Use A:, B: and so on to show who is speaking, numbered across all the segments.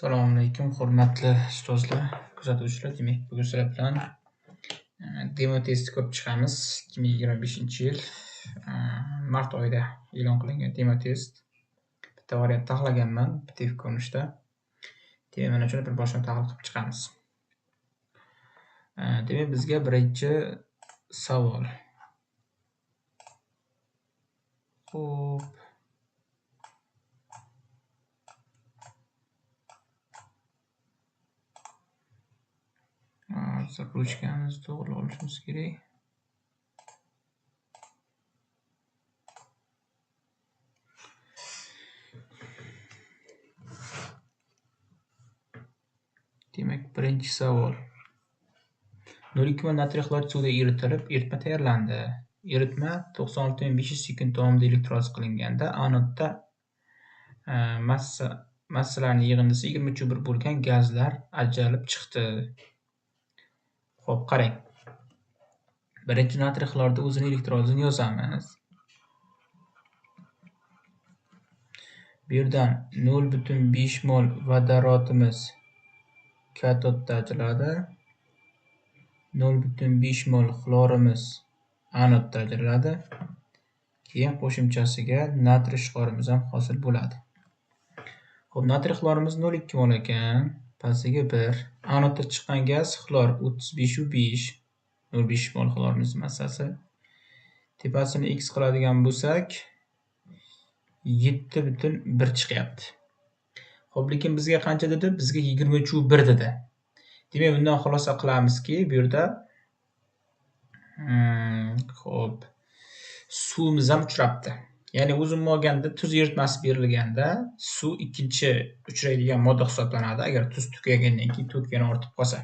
A: Assalomu alaykum, hurmatli ustozlar, kuzatuvchilar. Demak, bugun sizlar bilan demo test ko'rib chiqamiz. 2025-yil mart oyida e'lon qilingan demo test. Bitta variant taxlaganman PDF ko'rinishda. Demak, mana shuni bir boshdan tahlil qilib chiqamiz. Demak, bizga birinchi savol. Xo'p. Ruchkamizni to'g'ri olishimiz kerak. Demak, birinchi savol. 0,2 mol natriy xlorid suvda eritilib, eritma tayyorlandi. Eritma 96,500 sekund davomida elektroliz qilinganda anodda massalarning yig'indisi 23,1 bo'lgan gazlar ajralib chiqdi. Xo'p, qarang. Birinchi natriy xloridi o'zini elektrolizini yozamiz. Bu yerdan 0,5 mol vodorodimiz katodda ajraladi. 0,5 mol xlorimiz anodda ajraladi. Keyin qo'shimchasiga natriy ishqorimiz ham hosil bo'ladi. Xo'p, natriy xlorimiz 0,2 mol ekan. Pastiga 1. Anodda chiqqan gaz xlor 35,5. 0,5 mol xlorimiz massasi. Tepasini x qiladigan bo'lsak 7,1 chiqyapti. Xo'p, lekin bizga qancha dedi? Bizga 23,1 dedi. Demak, bundan xulosa qilamizki, bu yerda xo'p, suvimiz ham uchrabdi. Ya'ni o'zim olganda tuz eritmasi berilganda suv ikkinchi uchraydigan modda hisoblanadi, agar tuz tugagandan keyin to'kani ortib qolsa.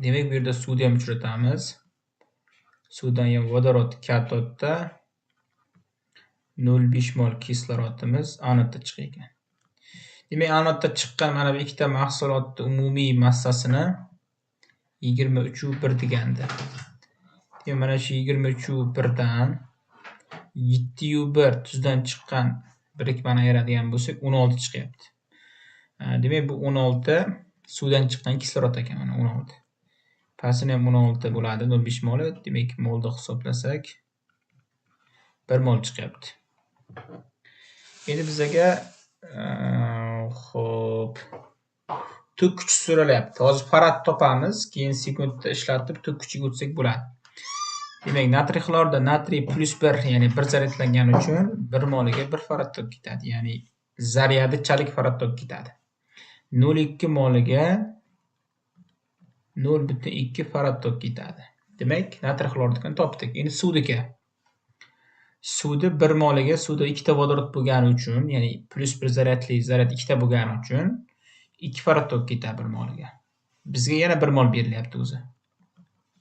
A: Demak, bu yerda suvni ham uchratamiz. Suvdan ham vodorod katodda 0,5 mol kislorodimiz anodda chiqar ekan. Demak, anodda chiqqan mana bu ikkita mahsulotning umumiy massasini 23,1 degandi. Demak, mana shu 23,1 dan 7,1 tuzdan chiqqan birikmani ayiradigan bo'lsak 16 chiqyapti. Demak, bu 16 suvdan chiqqan kislorod ekan, mana 16. Pasini ham 16 bo'ladi, 0,5 mol. Demak, molda hisoblasak 1 mol chiqyapti. Endi bizga xo'p, tok kuchi so'ralyapti. Hozir farad topamiz, keyin sekundda ishlatib tok kuchiga o'tsak bo'ladi. Demak, natriy xlorida natriy +1, ya'ni 1 zaryadlangani uchun 1 moliga 1 farad tok ketadi, ya'ni zaryadi chalik farad tok ketadi. 0,2 moliga 0,2 farad tok ketadi. Demak, natriy xloridini topdik. Endi suvniki. Suvda 1 moliga suvda ikkita vodorod bo'lgani uchun, ya'ni +1 zaryadli zaryad ikkita bo'lgani uchun 2 farad tok ketadi 1 moliga. Bizga yana 1 mol berilyapti o'zi.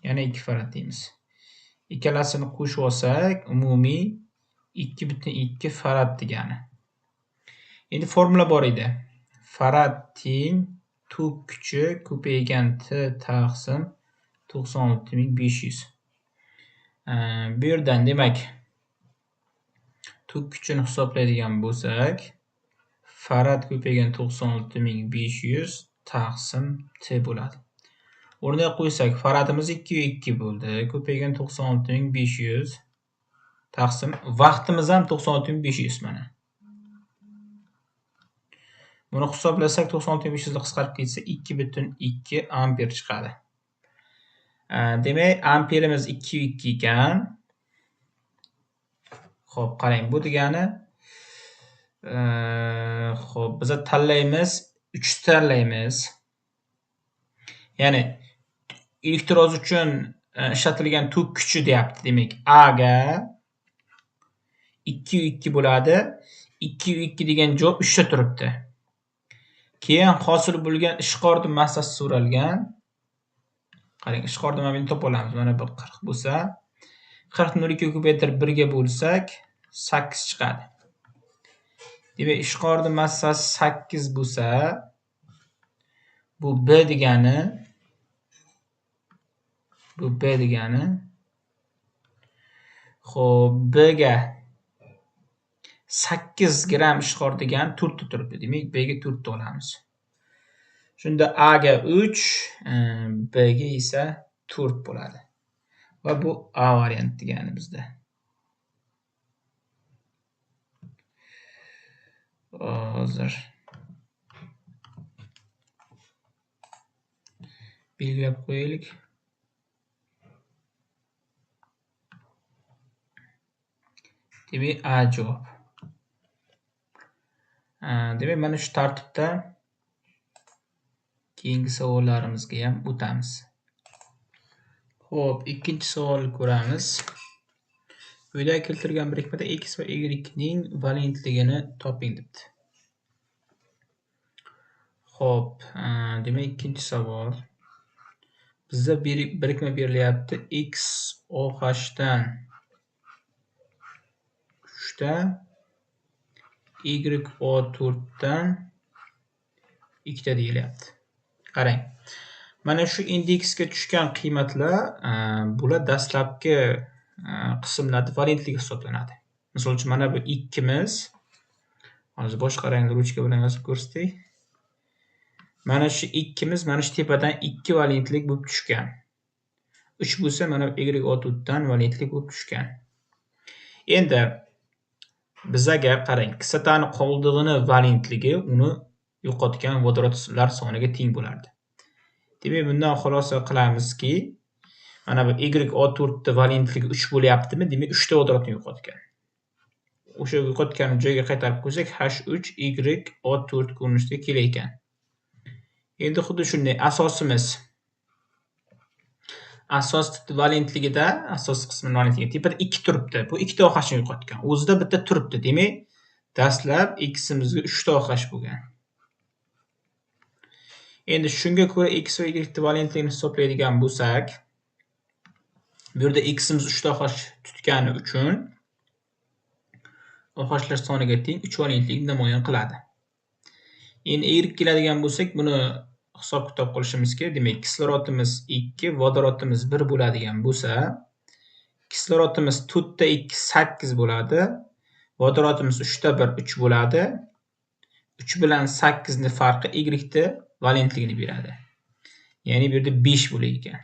A: Yana 2 farad deymiz. Ikkalasini qo'shib olsak, umumiy 2,2 farad degani. Endi formula bor edi. Farad teng tok kuchi ko'paygan T taqsim 96,500. Bu yerdan demak, tok kuchini hisoblaydigan bo'lsak, farad ko'paygan 96,500 taqsim T bo'ladi. O'rniga qo'ysak, faradimiz 2,2 bo'ldi. Ko'paygan 96,500 taqsim vaqtimiz ham 96,500 mana. Buni hisoblasak 96,500 dan qisqarib ketsa 2,2 amper chiqadi. Demak, amperimiz 2,2 ekan. Xo'p, qarang, bu degani xo'p, biz tanlaymiz, 3 tanlaymiz. Ya'ni elektroz uchun ishlatilgan tok kuchi deyapti. Demak, A ga 2,2 bo'ladi. 2,2 degan javob 3 ta turibdi. Keyin hosil bo'lgan ishqorni massasi so'ralgan. Qarang, ishqorni mana buni topa olamiz. Mana bu 40 bo'lsa, 40 ni 0,2 ko'paytirib 1 ga bo'lsak 8 chiqadi. Demak, ishqorni massasi 8 bo'lsa, bu B degani xo'p, B ga 8 gram ishqor degan 4 ta turibdi. Demak, B ga 4 ta olamiz. Shunda A ga 3, B ga esa 4 bo'ladi. Va bu A variant degani bizda. Hozir belgilab qo'yaylik. Demak, A javob. Demak, mana shu tartibda keyingi savollarimizga ham o'tamiz. Xo'p, ikkinchi savolni ko'ramiz. Quyida keltirilgan birikmada x va y ning valentligini toping debdi. Xo'p, demak ikkinchi savol. Bizda birikma berilyapti. X OH dan 3 ta, Y O4 dan 2 ta deyilyapti. Qarang. Mana shu indeksga tushgan qiymatlar bular dastlabki qismlarda valentligi hisoblanadi. Misol uchun mana bu 2 miz. Hozir boshqa rangli ruchka bilan yozib ko'rsatay. Mana shu 2 miz mana shu tepadan 2 valentlik bo'lib tushgan. 3 bo'lsa mana YO4 dan valentlik bo'lib tushgan. Endi bizaga qarang, kislotani qoldig'ini valentligi uni yo'qotgan vodorodlar soniga teng bo'lardi. Demak, bundan xulosa qilamizki, mana bu YO4 da valentligi 3 bo'lyaptimi? Demak, 3 ta vodorodni yo'qotgan. O'sha yo'qotgan joyga qaytarib qo'ysak, H3YO4 ko'rinishida kelar ekan. Endi xuddi shunday asosimiz asos valentligida, asos qismi valentligida tepada 2 turibdi. Bu 2 ta OH ni yo'qotgan. O'zida bitta turibdi. Demak, dastlab x'imizga 3 ta OH bo'lgan. Endi shunga ko'ra x va y valentligini hisoblaydigan bo'lsak, bu yerda x'imiz 3 ta OH tutgani uchun OH'lar soniga teng 3 valentlikni namoyon qiladi. Endi y keladigan bo'lsak, buni hisob-kitob qilishimiz kerak. Demak, kislorodimiz 2, vodorodimiz 1 bo'ladigan bo'lsa, kislorodimiz 4 ta 2 8 bo'ladi. Vodorodimiz 3 ta 1 3 bo'ladi. 3 bilan 8 ni farqi y da valentligini beradi. Ya'ni bu yerda 5 bo'lar ekan.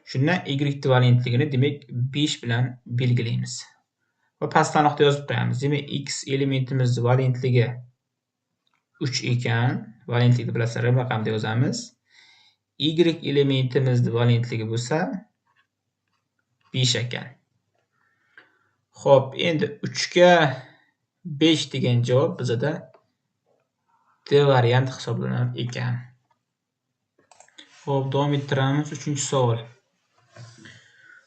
A: Shundan y valentligini demak 5 bilan belgilaymiz. Va pastanoqda yozib qo'yamiz. Demak, x elementimizning valentligi 3 ekan. Valentlikni bilasizlar, raqamda yozamiz. Y elementimizning valentligi bo'lsa 5 ekan. Xo'p, endi 3 ga 5 degan javob bizda D variant hisoblanar ekan. Xo'p, davom ettiramiz. 3-savol.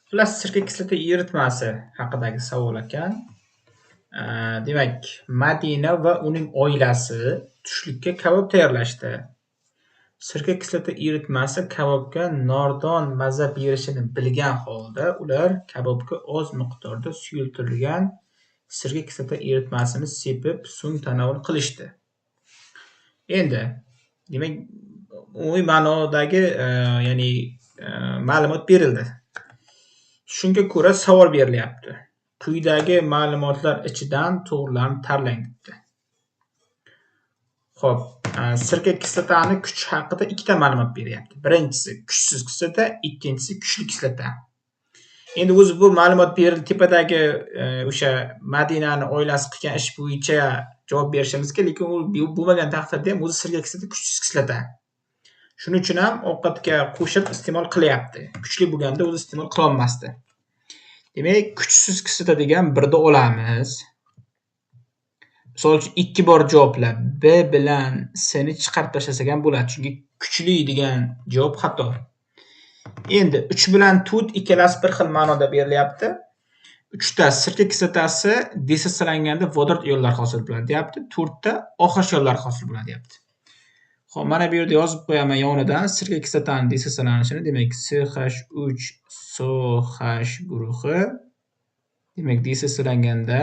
A: Xullas, sirka kislota eritmasi haqidagi savol ekan. Demak, Madina va uning oilasi tushlikka kabob tayyorlashdi. Sirka kislota eritmasi kabobga nordon maza berishini bilgan holda ular kabobga oz miqdorda suyultirilgan sirka kislota eritmasini sepib, so'ng tanovul qilishdi. Endi, demak, umumiy ma'nodagi, ya'ni ma'lumot berildi. Shunga ko'ra savol berilyapti. Quyidagi ma'lumotlar ichidan to'g'rilarni tanlang debdi. Xo'p, sirka kislotani kuch haqida ikkita ma'lumot beryapti. Birinchisi kuchsiz kislota, ikkinchisi kuchli kislota. Endi o'zi bu ma'lumot berildi, tepadagi o'sha Madinani oilasi qilgan ish bo'yicha javob berishimiz kerak, lekin u bo'lmagan taqdirda ham o'zi sirka kislota kuchsiz kislota. Shuning uchun ham ovqatga qo'shib iste'mol qilyapti. Kuchli bo'lganda o'zi iste'mol qila olmasdi. Demak, kuchsiz kislota degan birda olamiz. Misol uchun 2 bor javoblar B bilan C ni chiqarib tashlasak ham bo'ladi. Chunki kuchli degan javob xato. Endi 3 bilan 4 ikkalasi bir xil ma'noda berilyapti. 3 ta sirka kislotasi desotsiyalanganda vodorod ionlari hosil bo'ladi, deyapti. 4 ta OH ionlari hosil bo'ladi, deyapti. Xo'p, mana bu yerda yozib qo'yaman yonidan sirka kislotaning desotsiyalanishini. Demak, CH3SOH guruhi. Demak, desotsiyalanganda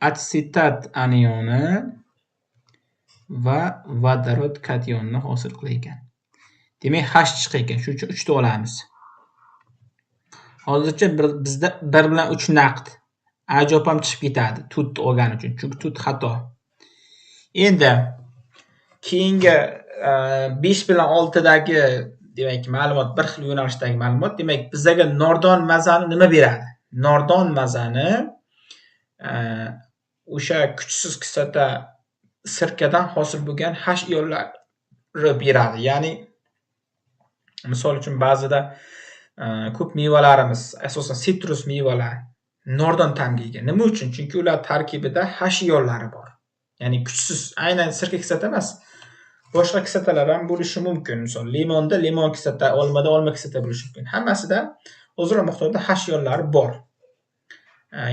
A: asetat anioni va vodorod kationini hosil qilar ekan. Demak, H chiqar ekan. Shuning uchun 3 ta olamiz. Hozircha bizda 1 bilan 3 naqd. A javob ham chiqib ketadi tut olgani uchun, chunki tut xato. Endi keyingi 5 bilan 6 dagi demak ma'lumot bir xil yo'nalishdagi ma'lumot. Demak, bizga nordon mazani nima beradi? Nordon mazani o'sha kuchsiz kislota sirkadan hosil bo'lgan H ionlari beradi. Ya'ni misol uchun ba'zida ko'p mevalarimiz, asosan sitrus mevalar nordon ta'mga ega. Nima uchun? Chunki ular tarkibida H ionlari bor. Ya'ni kuchsiz, aynan sirka kislota emas, boshqa kislotalar ham bo'lishi mumkin. Misol limonda limon kislota, olmada olma kislota bo'lishi mumkin. Hammasida o'zaro miqdorda H ionlari bor.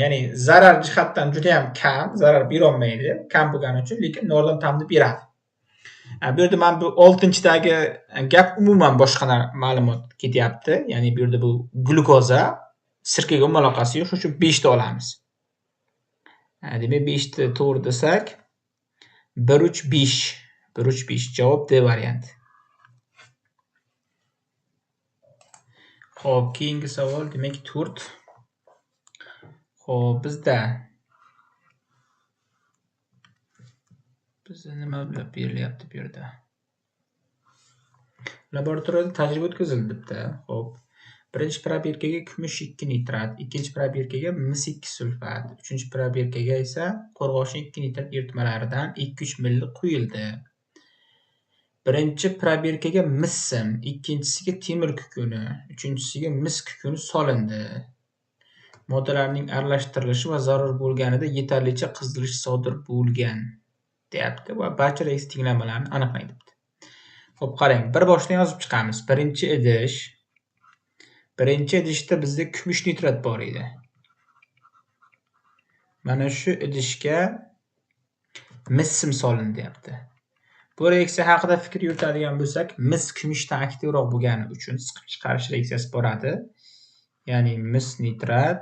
A: Ya'ni zarar jihatdan juda ham kam, zarar bera olmaydi, kam bo'lgani uchun, lekin nordon ta'mni beradi. Bu yerda men bu 6-dagi gap umuman boshqa ma'lumot ketyapti. Ya'ni bu yerda bu glukoza sirkaga umuman aloqasi yo'q, shuning uchun 5 ta olamiz. Demak 5 ta to'g'ri desak 1-3-5. 1-3-5 javob D varianti. Xo'p, keyingi savol demak 4. Xo'p, bizda nima bilan berilyapti bu yerda? Laboratoriyada tajriba o'tkazildi debdi. Xo'p. Birinchi probirkaga kumush 2 nitrat, ikkinchi probirkaga mis 2 sulfat, uchinchi probirkaga esa qo'rg'oshin 2 nitrat eritmalaridan 2-3 ml quyildi. Birinchi probirkaga mis sim, ikkinchisiga temir kukuni, uchinchisiga mis kukuni solindi. Moddalarning aralashtirilishi va zarur bo'lganida yetarlicha qizdirish sodir bo'lgan deyapti va barcha reaksiya tenglanmalarini aniqlang debdi. Xo'p, qarang, bir boshdan yozib chiqamiz. Birinchi idishda bizda kumush nitrat bor edi. Mana shu idishga mis sim solindi deyapti. Bu reaksiya haqida fikr yuritadigan bo'lsak, mis kumushdan aktivroq bo'lgani uchun siqib chiqarish reaksiyasi boradi. Ya'ni mis nitrat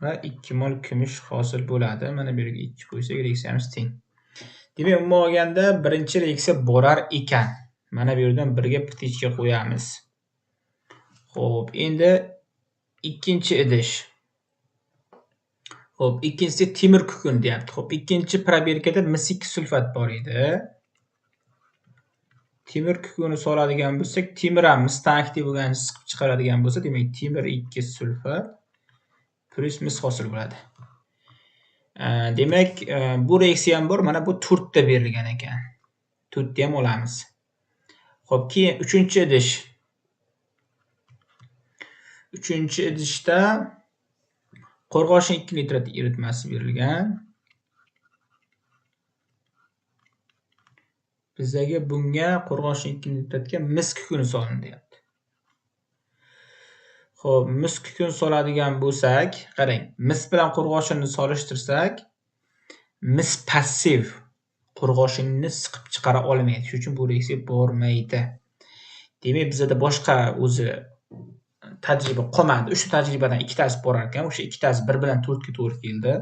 A: va 2 mol kumush hosil bo'ladi. Mana bu yerga 2 qo'ysak, reaksiyamiz teng. Demak, umuman olganda birinchi reaksiya borar ekan. Mana bu yerdan 1 ga ptechka qo'yamiz. Xo'p, endi ikkinchi idish. Xo'p, ikkinchisi temir kukun deyapti. Xo'p, ikkinchi probirkada mis 2 sulfat bor edi. Temir kukuni soladigan bo'lsak, temir ham misdan aktiv bo'lganini siqib chiqaradigan bo'lsa, demak temir 2 sulfat plus mis hosil bo'ladi. Demak, bu reaksiya ham bor. Mana bu 4 ta berilgan ekan. 4 ta ham olamiz. Xo'p, keyin 3-idish. 3-idishda qo'rg'oshin 2 nitrat eritmasi berilgan. Bizga bunga qo'rg'oshin 2 nitratga mis kukuni solindi deyapti. Xo'p, mis kukun soladigan bo'lsak, qarang, mis bilan qo'rg'oshinni solishtirsak, mis passiv qo'rg'oshinni siqib chiqara olmaydi. Shuning uchun bu reaksiya bormaydi. Demak, bizda boshqa o'zi tajriba qolmadi. 3 ta tajribadan ikkitasi borar ekan. O'sha ikkitasi 1 bilan 4 ga to'g'ri keldi.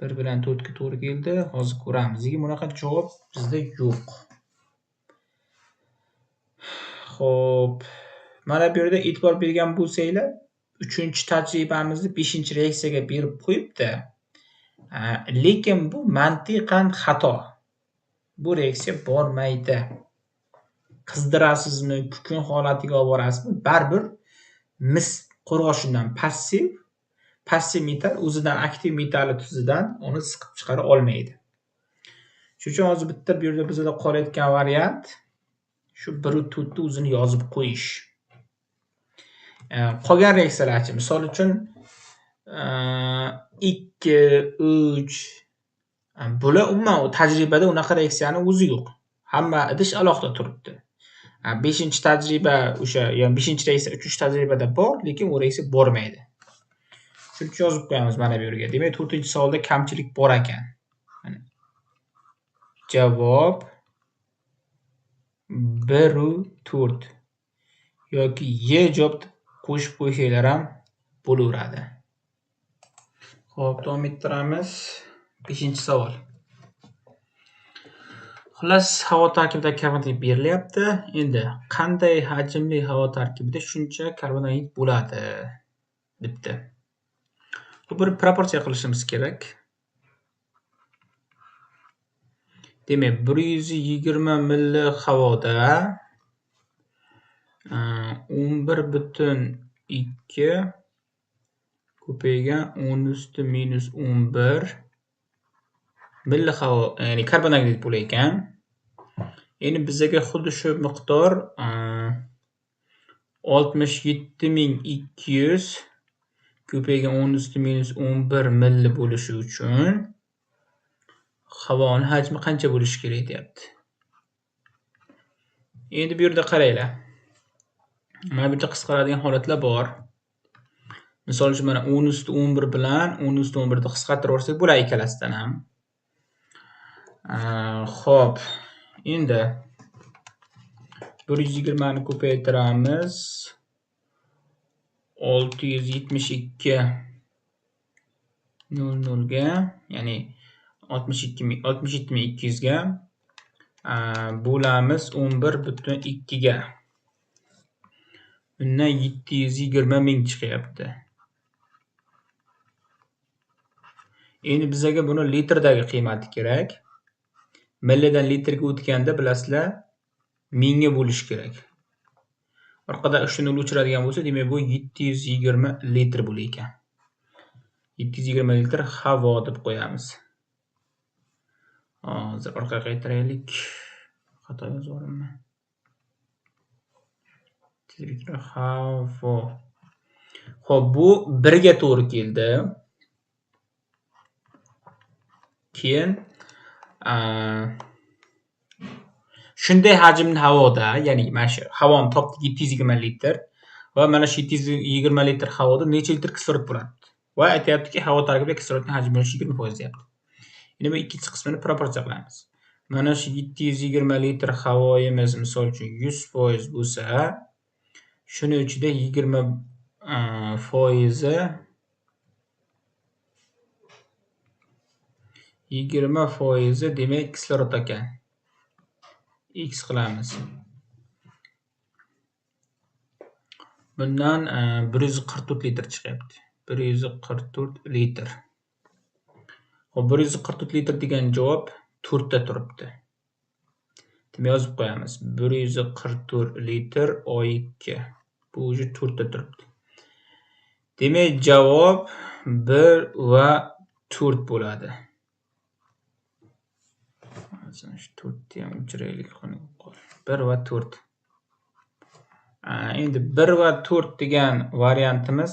A: 1 bilan 4 ga to'g'ri keldi. Hozir ko'ramiz. Nega bunaqa javob bizda yo'q? Xo'p, mana bu yerda e'tibor bergan bo'lsanglar, 3-tajribamizni 5-reaksiyaga berib qo'yibdi. Lekin bu mantiqan xato. Bu reaksiya bormaydi. Qizdirasizmi, kukun holatiga olib borasizmi, baribir mis qo'rg'oshindan passiv metal o'zidan aktiv metali tuzidan uni siqib chiqara olmaydi. Shuning uchun hozir bitta bu yerda bizda qolayotgan variant shu 1-4 ni o'zini yozib qo'yish. Qolgan reaksiyalarchi, misol uchun 2, 3 bular umuman tajribada unaqa reaksiyani o'zi yo'q. Hamma idish alohida turibdi. 5-tajriba o'sha, ya'ni 5-reaksiya 3-tajribada bor, lekin u reaksiya bormaydi. Shuning uchun yozib qo'yamiz mana bu yerga. Demak, 4-savolda kamchilik bor ekan. Mana javob 1-4 yoki Y javob qo'shib qo'ysanglar ham bo'laveradi. Xo'p, davom ettiramiz. 5-savol. Xullas, havo tarkibidagi karbonat berilyapti. Endi qanday hajmli havo tarkibida shuncha karbonat bo'lardi debdi. Bir proporsiya qilishimiz kerak. Demak, 120 milli havoda 11,2 ko'paygan 10⁻11 milli havo, ya'ni karbondioksid bo'lar ekan. Endi bizga xuddi shu miqdor 67.200 ko'paygan 10⁻11 milli bo'lishi uchun havoni hajmi qancha bo'lishi kerak deyapti. Endi bu yerda qaranglar. Mana bu yerda qisqaradigan holatlar bor. Misol uchun mana 10⁻11 bilan 10⁻11 ni qisqartirib olsak bo'ladi ikkalasidan ham. Xo'p, endi 120 ni ko'paytiramiz. 672 00 ga, ya'ni 67.200 ga bo'lamiz 11,2 ga. Bundan 720 ming chiqyapti. Endi bizga buni litrdagi qiymati kerak. Millidan litrga o'tganda bilasizlar, mingga bo'lish kerak. Orqada 3 nol o'chiradigan bo'lsa, demak bu 720 litr bo'lar ekan. 720 litr havo deb qo'yamiz. Hozir orqaga qaytaraylik. Xato yozganman. Havo. Xo'p, bu 1 ga to'g'ri keldi. Keyin shunday hajmli havoda, ya'ni mana shu havoni topdik 720 litr va mana shu 720 litr havoda necha litr kislorod bo'ladi? Va aytayaptiki, havo tarkibida kislorodning hajmi bo'lishi 20% deyapti. Endi bu ikkinchi qismini proporsiya qilamiz. Mana shu 720 litr havoyimiz misol uchun 100% bo'lsa, shuning ichida 20% demak kislorod ekan. X qilamiz. Bundan 144 litr chiqyapti. 144 litr. Xo'p, 144 litr degan javob 4 ta turibdi. Demak, yozib qo'yamiz. 144 litr O2. Bu o'zi 4 ta turibdi. Demak, javob 1 va 4 bo'ladi. Mana shu 4 ni ham o'chiraylik. 1 va 4. Endi 1 va 4 degan variantimiz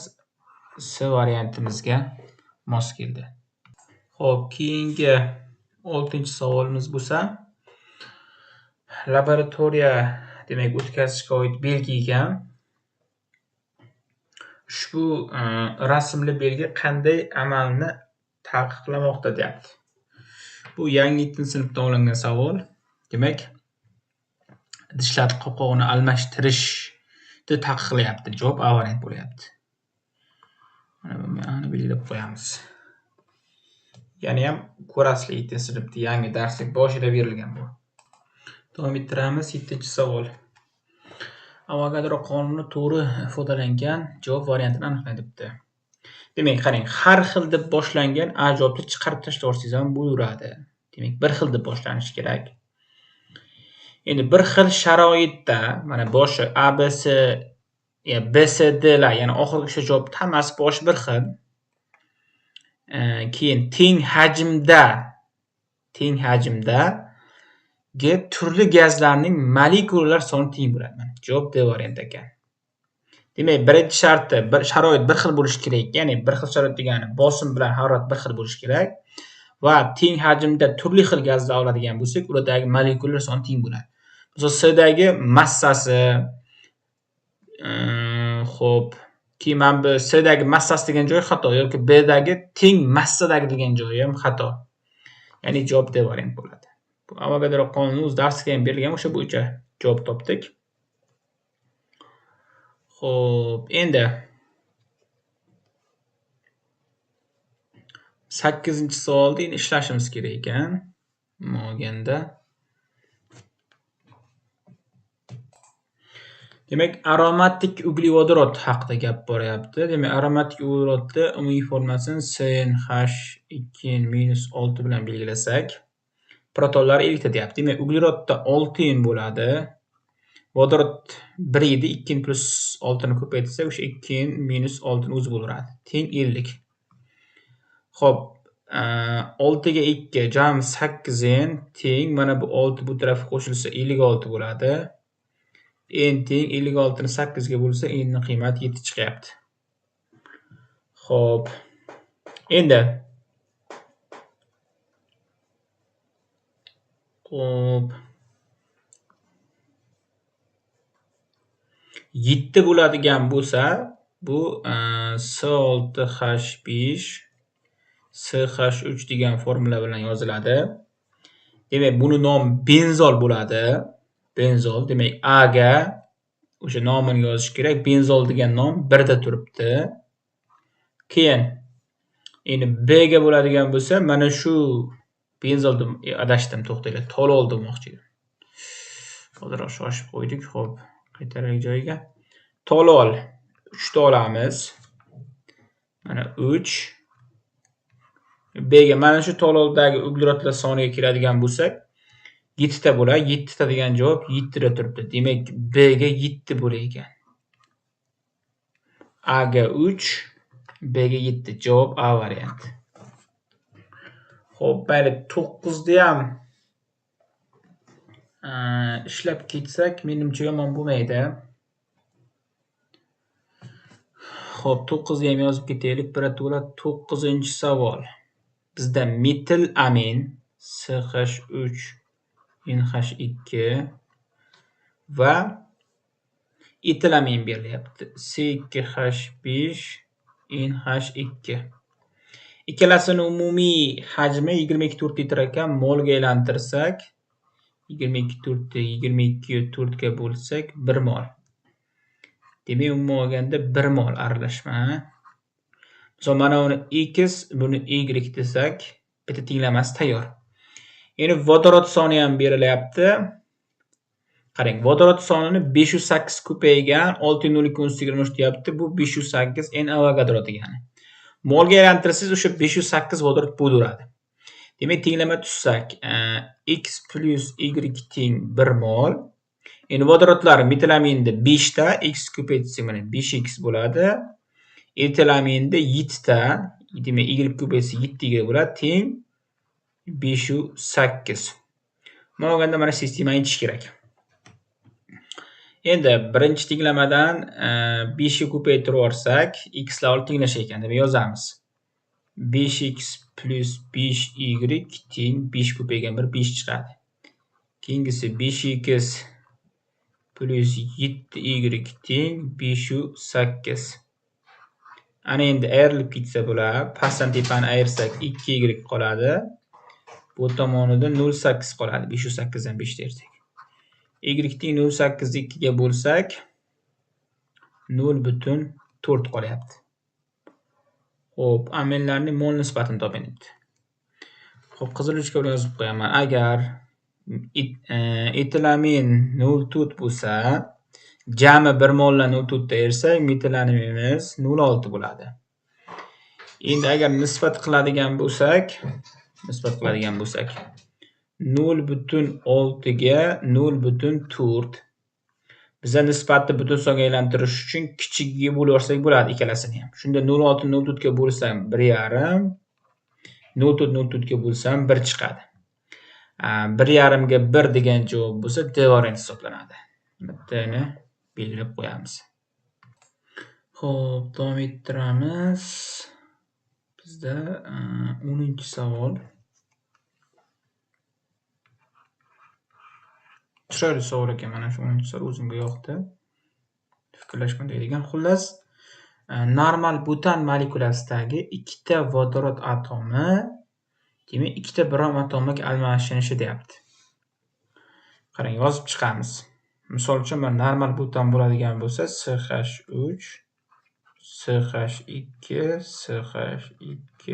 A: C variantimizga mos keldi. Xo'p, keyingi 6-savolimiz bo'lsa, laboratoriya, demak, o'tkazishga oid belgi ekan. Ushbu rasmli belgi qanday amalni taqiqlamoqda deyapti. Bu yangi 7-sinfda olingan savol. Demak, idishlar qopqog'ini almashtirishni taqiqlayapti. Javob A variant bo'lyapti. Mana buni belgilab qo'yamiz. Ya'ni ham ko'rasizlar, 7-sinfda yangi darslik boshida berilgan bu. Davom ettiramiz. 7-savol. Avogadro qonuni to'g'ri ifodalangan javob variantini aniqlang debdi. Demak, qarang, har xil deb boshlangan A javobni chiqarib tashlasangiz ham bo'laveradi. Demak, bir xil deb boshlanishi kerak. Endi bir xil sharoitda, mana boshi A, B, C, B, C, D lar, ya'ni oxirgi 3 javob hammasi boshi bir xil. Keyin teng hajmda turli gazlarning molekulalar soni teng bo'ladi. Mana javob D variant ekan. Demak, birinchi sharti, sharoit bir xil bo'lishi kerak. Ya'ni bir xil sharoit degani bosim bilan harorat bir xil bo'lishi kerak va teng hajmda turli xil gazlar oladigan bo'lsak, ulardagi molekulalar soni teng bo'ladi. Misol C dagi massasi, xo'p, keyin mana bu C dagi massasi degan joyi xato yoki B dagi teng massadagi degan joyi ham xato. Ya'ni javob D variant bo'ladi. Bu Avogadro qonuni o'z darsida ham berilgan, o'sha bo'yicha javob topdik. Xo'p, endi 8-savolda ishlashimiz kerak ekan. Nima olganda Demak, aromatik uglevodorod haqida gap boryapti. Demak, aromatik uglevodorodni umumiy formulasini CN(H)(2-6) bilan belgilasak, protonlar 50 ta deyapti. Demak, uglerodda 6 bo'ladi. Vodorod 1 edi, 2 plus 6 ni ko'paytirsak, o'sha 2 minus 6 ni o'zi bo'laveradi. Teng 50. Xo'p, 6 ga 2 jami 8 n teng mana bu 6 bu tarafga qo'shilsa 56 bo'ladi. N teng 56 ni 8 ga bo'lsa, n ning qiymati 7 chiqyapti. Xo'p. Endi 7 bo'ladigan bo'lsa, bu C6H5 CH3 degan formula bilan yoziladi. Demak, buni nomi benzol bo'ladi. Benzol. Demak, A ga o'sha nomini yozish kerak. Benzol degan nom 1 da turibdi. Keyin endi B ga bo'ladigan bo'lsa, mana shu benzolni adashdim, to'xtanglar. Tolol demoqchi edim. Hozirroq shoshib qo'ydik. Xo'p, qaytaraylik joyiga. Tolol 3 ta olamiz. Mana 3. B ga mana shu tololdagi uglerodlar soniga keladigan bo'lsak, 7 ta bo'ladi. 7 ta degan javob 7 da turibdi. Demak, B ga 7 bo'lar ekan. A ga 3, B ga 7. Javob A varianti. Xo'p, mayli 9 ni ham ishlab ketsak, menimcha yomon bo'lmaydi. Xo'p, 9 ni ham yozib ketaylik. Birato'la 9-savol. Bizda metil amin CH3 NH2 va etilamin berilyapti. C2H5 NH2. Ikkalasini umumiy hajmi 22 litr ekan. Molga aylantirsak, 22 4 ga bo'lsak 1 mol. Demak, umuman olganda 1 mol aralashma. Misol mana uni X, buni Y desak, bitta tenglamasi tayyor. Endi vodorod soni ham berilyapti. Qarang, vodorod sonini 508 ko'paygan 602 ustiga deyapti. Bu 508 N Avogadro degani. Molga aylantirsangiz o'sha 508 vodorod bo'laveradi. Demak, tenglama tuzsak, X plus Y teng 1 mol. Endi vodorodlar metilaminda 5 ta, X ko'paytirsak mana 5X bo'ladi. Etilaminda 7 ta, demak Y ko'paysa 7 ga bo'ladi, teng 508. Mana olganda mana sistemani aytish kerak. Endi birinchi tenglamadan 5 ga ko'paytirib yorsak, x lar tenglashar ekan deb yozamiz. 5x plus 5y teng 5 ko'paygan 5 chiqadi. Keyingisi 5x plus 7y teng 508. Ana endi ayrilib ketsa bo'ladi. Pastdan tepani ayirsak 2y qoladi. Bu tomonida 0,8 qoladi. 508 dan 5 dersak. Y teng 0,8 ni 2 ga bo'lsak 0,4 qolyapti. Xo'p, aminlarning mol nisbatini toping debdi. Xo'p, qizilochka bilan yozib qo'yaman. Agar etilamin 0,4 bo'lsa, jami 1 moldan 0,4 da ayirsak, metilaminimiz 0,6 bo'ladi. Endi agar nisbat qiladigan bo'lsak 0,6 ga 0,4. Biza nisbatni butun songa aylantirish uchun kichigiga bo'lib olsak bo'ladi ikkalasini ham. Shunda 0,6 ni 0,4 ga bo'lsam 1,5, 0,4 ni 0,4 ga bo'lsam 1 chiqadi. 1,5 ga 1 degan javob bo'lsa D varianti hisoblanadi. Bittani belgilab qo'yamiz. Xo'p, davom ettiramiz. Bizda 10-savol. Chiroyli savol ekan, mana shu 10-savol o'zimga yoqdi. Fikrlashmay degan. Xullas, normal butan molekulasidagi ikkita vodorod atomi, demak, ikkita brom atomiga almashinishi deyapti. Qarang, yozib chiqamiz. Misol uchun, mana normal butan bo'ladigan bo'lsa, CH3, CH2, CH2,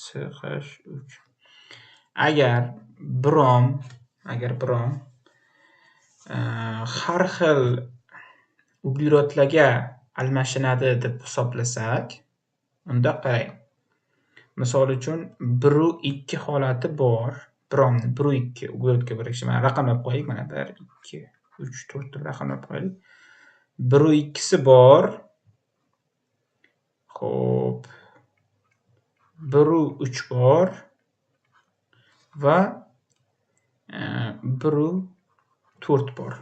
A: CH3. Agar brom har xil uglerodlarga almashinadi deb hisoblasak, unda qarang. Misol uchun 1-2 holati bor. Bromni 1-2 uglerodga birikshi. Mana raqamlab qo'yaylik. Mana 1, 2, 3, 4 deb raqamlab qo'yaylik. 1-2si bor. Xo'p. 1-3 bor va 1-4 bor.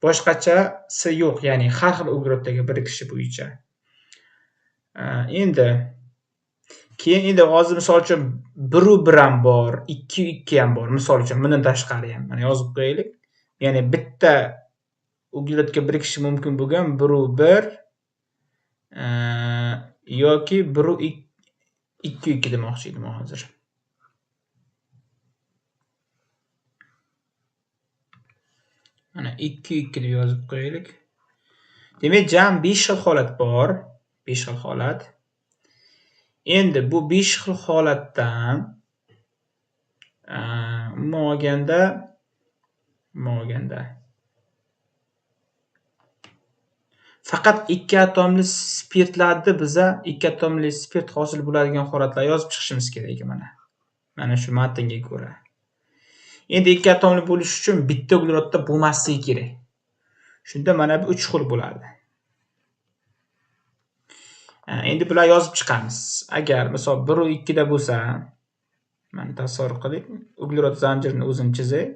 A: Boshqachasi yo'q, ya'ni har xil ugleroddagi birikishi bo'yicha. Endi hozir misol uchun 1-1 ham bor, 2-2 ham bor. Misol uchun bundan tashqari ham mana yozib qo'yaylik. Ya'ni bitta uglerodga birikishi mumkin bo'lgan 1-1 yoki 1-2 demoqchi edim hozir. Mana 2-2 deb yozib qo'yaylik. Demak, jam 5 xil holat bor. 5 xil holat. Endi bu 5 xil holatdan moganda faqat 2 atomli spirtlarni biza 2 atomli spirt hosil bo'ladigan holatlar yozib chiqishimiz kerak mana. Mana shu matnga ko'ra. Endi 2 atomli bo'lish uchun bitta uglerodda bo'lmasligi kerak. Shunda mana bu 3 xil bo'ladi. Endi bular yozib chiqamiz. Agar misol 1-2 da bo'lsa, mana tasavvur qiling, uglerod zanjirini o'zini chizay.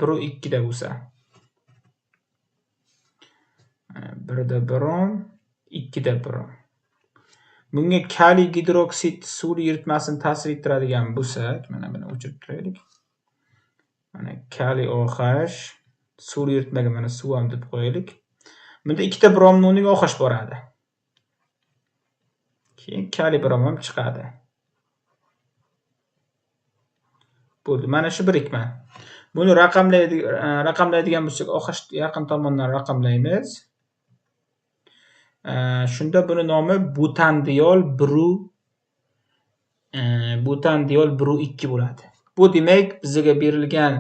A: 1-2 da bo'lsa. 1da brom, 2da brom. Bunga kaliy gidroksid suv eritmasini ta'sir ettiradigan bo'lsak, mana buni o'chirib turaylik. Mana kaliy OH, suv eritmaga mana suv ham deb qo'yaylik. Bunda 2ta bromning o'rniga OH boradi. Keyin kaliy brom ham chiqadi. Bo'ldi. Mana shu birikma. Buni raqamlaydigan bo'lsak, OH yaqin tomondan raqamlaymiz. Shunda buni nomi butandiol 1-2 bo'ladi. Bu demak bizga berilgan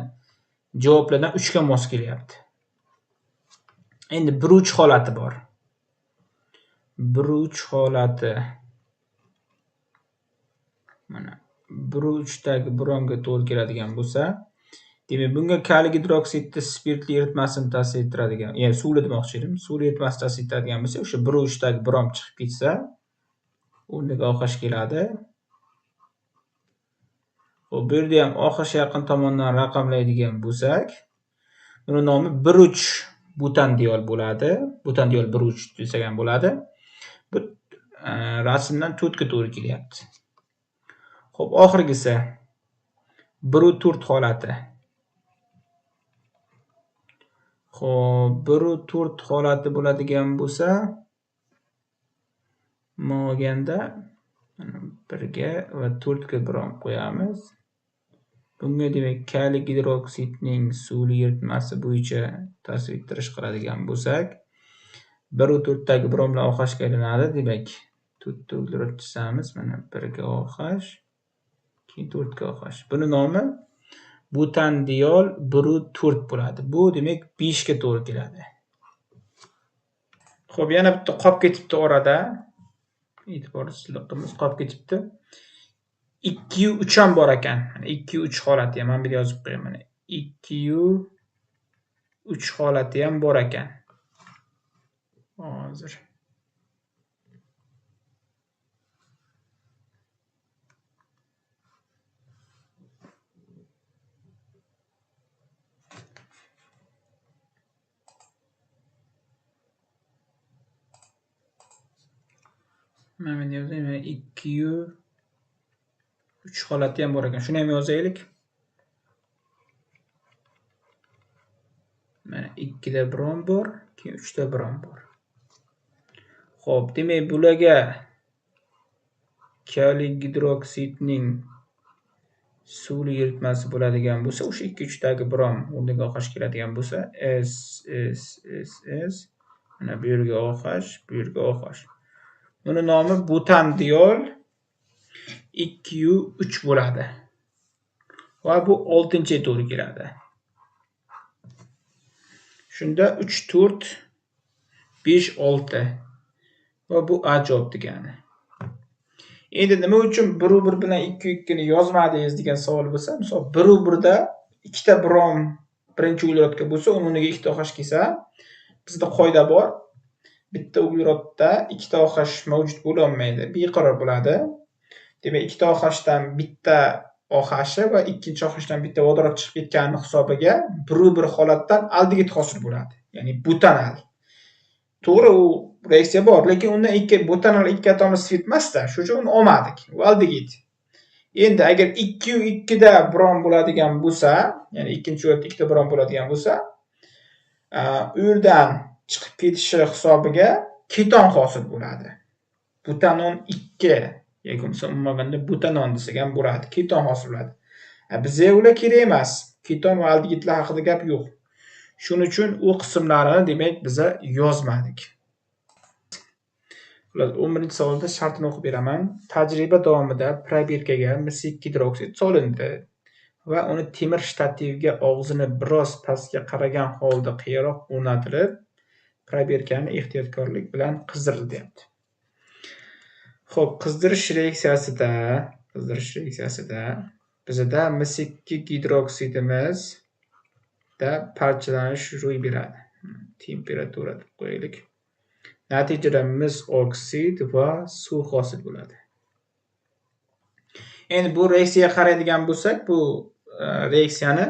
A: javoblardan 3 ga mos kelyapti. Endi 1-3 holati bor. 1-3 holati. Mana 1-3 dagi bromga to'g'ri keladigan bo'lsa, demak bunga kaliy gidroksidni spirtli eritmasini ta'sir ettiradigan, ya'ni suvli demoqchi edim. Suvli eritmasini ta'sir ettiradigan bo'lsa, o'sha 1-3 dagi brom chiqib ketsa, o'rniga OH keladi. Xo'p, bu yerda ham OH yaqin tomondan raqamlaydigan bo'lsak, buni nomi 1-3 butandiol bo'ladi. Butandiol 1-3 desak ham bo'ladi. Bu rasmdan 4 ga to'g'ri kelyapti. Xo'p, oxirgisi 1-4 holati. Xo'p, 1-4 holati bo'ladigan bo'lsa, moganda 1 ga va 4 ga brom qo'yamiz. Bunga demak kaliy gidroksidning suvli eritmasi bo'yicha ta'sir ettirish qiladigan bo'lsak, 1-4 dagi bromlar OH ga aylanadi. Demak, 4 ta uglerod chizamiz. Mana 1 ga OH, keyin 4 ga OH. Buni nomi butandiol 1-4 bo'ladi. Bu demak 5 ga to'g'ri keladi. Xo'p, yana bitta qolib ketibdi orada. E'tiborsizligimiz qolib ketibdi. 2-3 ham bor ekan. 2-3 holati ham bir yozib qo'yaman. Mana 2-3 holati ham bor ekan. Hozir mana yozaylik. Mana 2-3 holati ham bor ekan. Shuni ham yozaylik. Mana 2 da brom bor, keyin 3 da brom bor. Xo'p, demak bularga kaliy gidroksidning suvli eritmasi bo'ladigan bo'lsa, o'sha 2-3 dagi brom o'rniga OH keladigan bo'lsa, S. Mana bu yerga OH, bu yerga OH. Buni nomi butandiol 2-3 bo'ladi. Va bu 6-ga to'g'ri keladi. Shunda 3-4 5, 6 va bu A javob degani. Endi nima uchun 1 bilan 2 ni yozmadingiz degan savol bo'lsa, misol 1 da ikkita brom birinchi uglerodga bo'lsa, uni o'rniga ikkita OH kelsa, bizda qoida bor. Bitta uglerodda ikkita OH mavjud bo'la olmaydi, beqaror bo'ladi. Demak, ikkita OH dan bitta OH va ikkinchi OH dan bitta vodorod chiqib ketgani hisobiga 1 holatdan aldegid hosil bo'ladi. Ya'ni butanal. To'g'ri, u reaksiya bor, lekin undan butanal ikki atomli sifat emas-da, shuning uchun uni olmadik. U aldegid. Endi agar 2 u 2 da brom bo'ladigan bo'lsa, ya'ni ikkinchi uglerodda ikkita brom bo'ladigan bo'lsa, u yerdan chiqib ketishi hisobiga keton hosil bo'ladi. Butanon 2 yoki bo'lmasa umuman butanon desak ham bo'ladi, keton hosil bo'ladi. Bizga ular kerak emas. Keton va aldegidlar haqida gap yo'q. Shuning uchun u qismlarini demak biz yozmadik. 11-savolda shartini o'qib beraman. Tajriba davomida probirkaga mis2 gidroksid solindi va uni temir shtativga og'zini biroz pastga qaragan holda qiyaroq o'rnatilib, probirkani ehtiyotkorlik bilan qizdirildi deyapti. Xo'p, qizdirish reaksiyasida bizda mis2 gidroksidimiz da parchalanish ro'y beradi. Temperatura deb qo'yaylik. Natijada mis oksid va suv hosil bo'ladi. Endi bu reaksiyaga qaraydigan bo'lsak, bu reaksiyani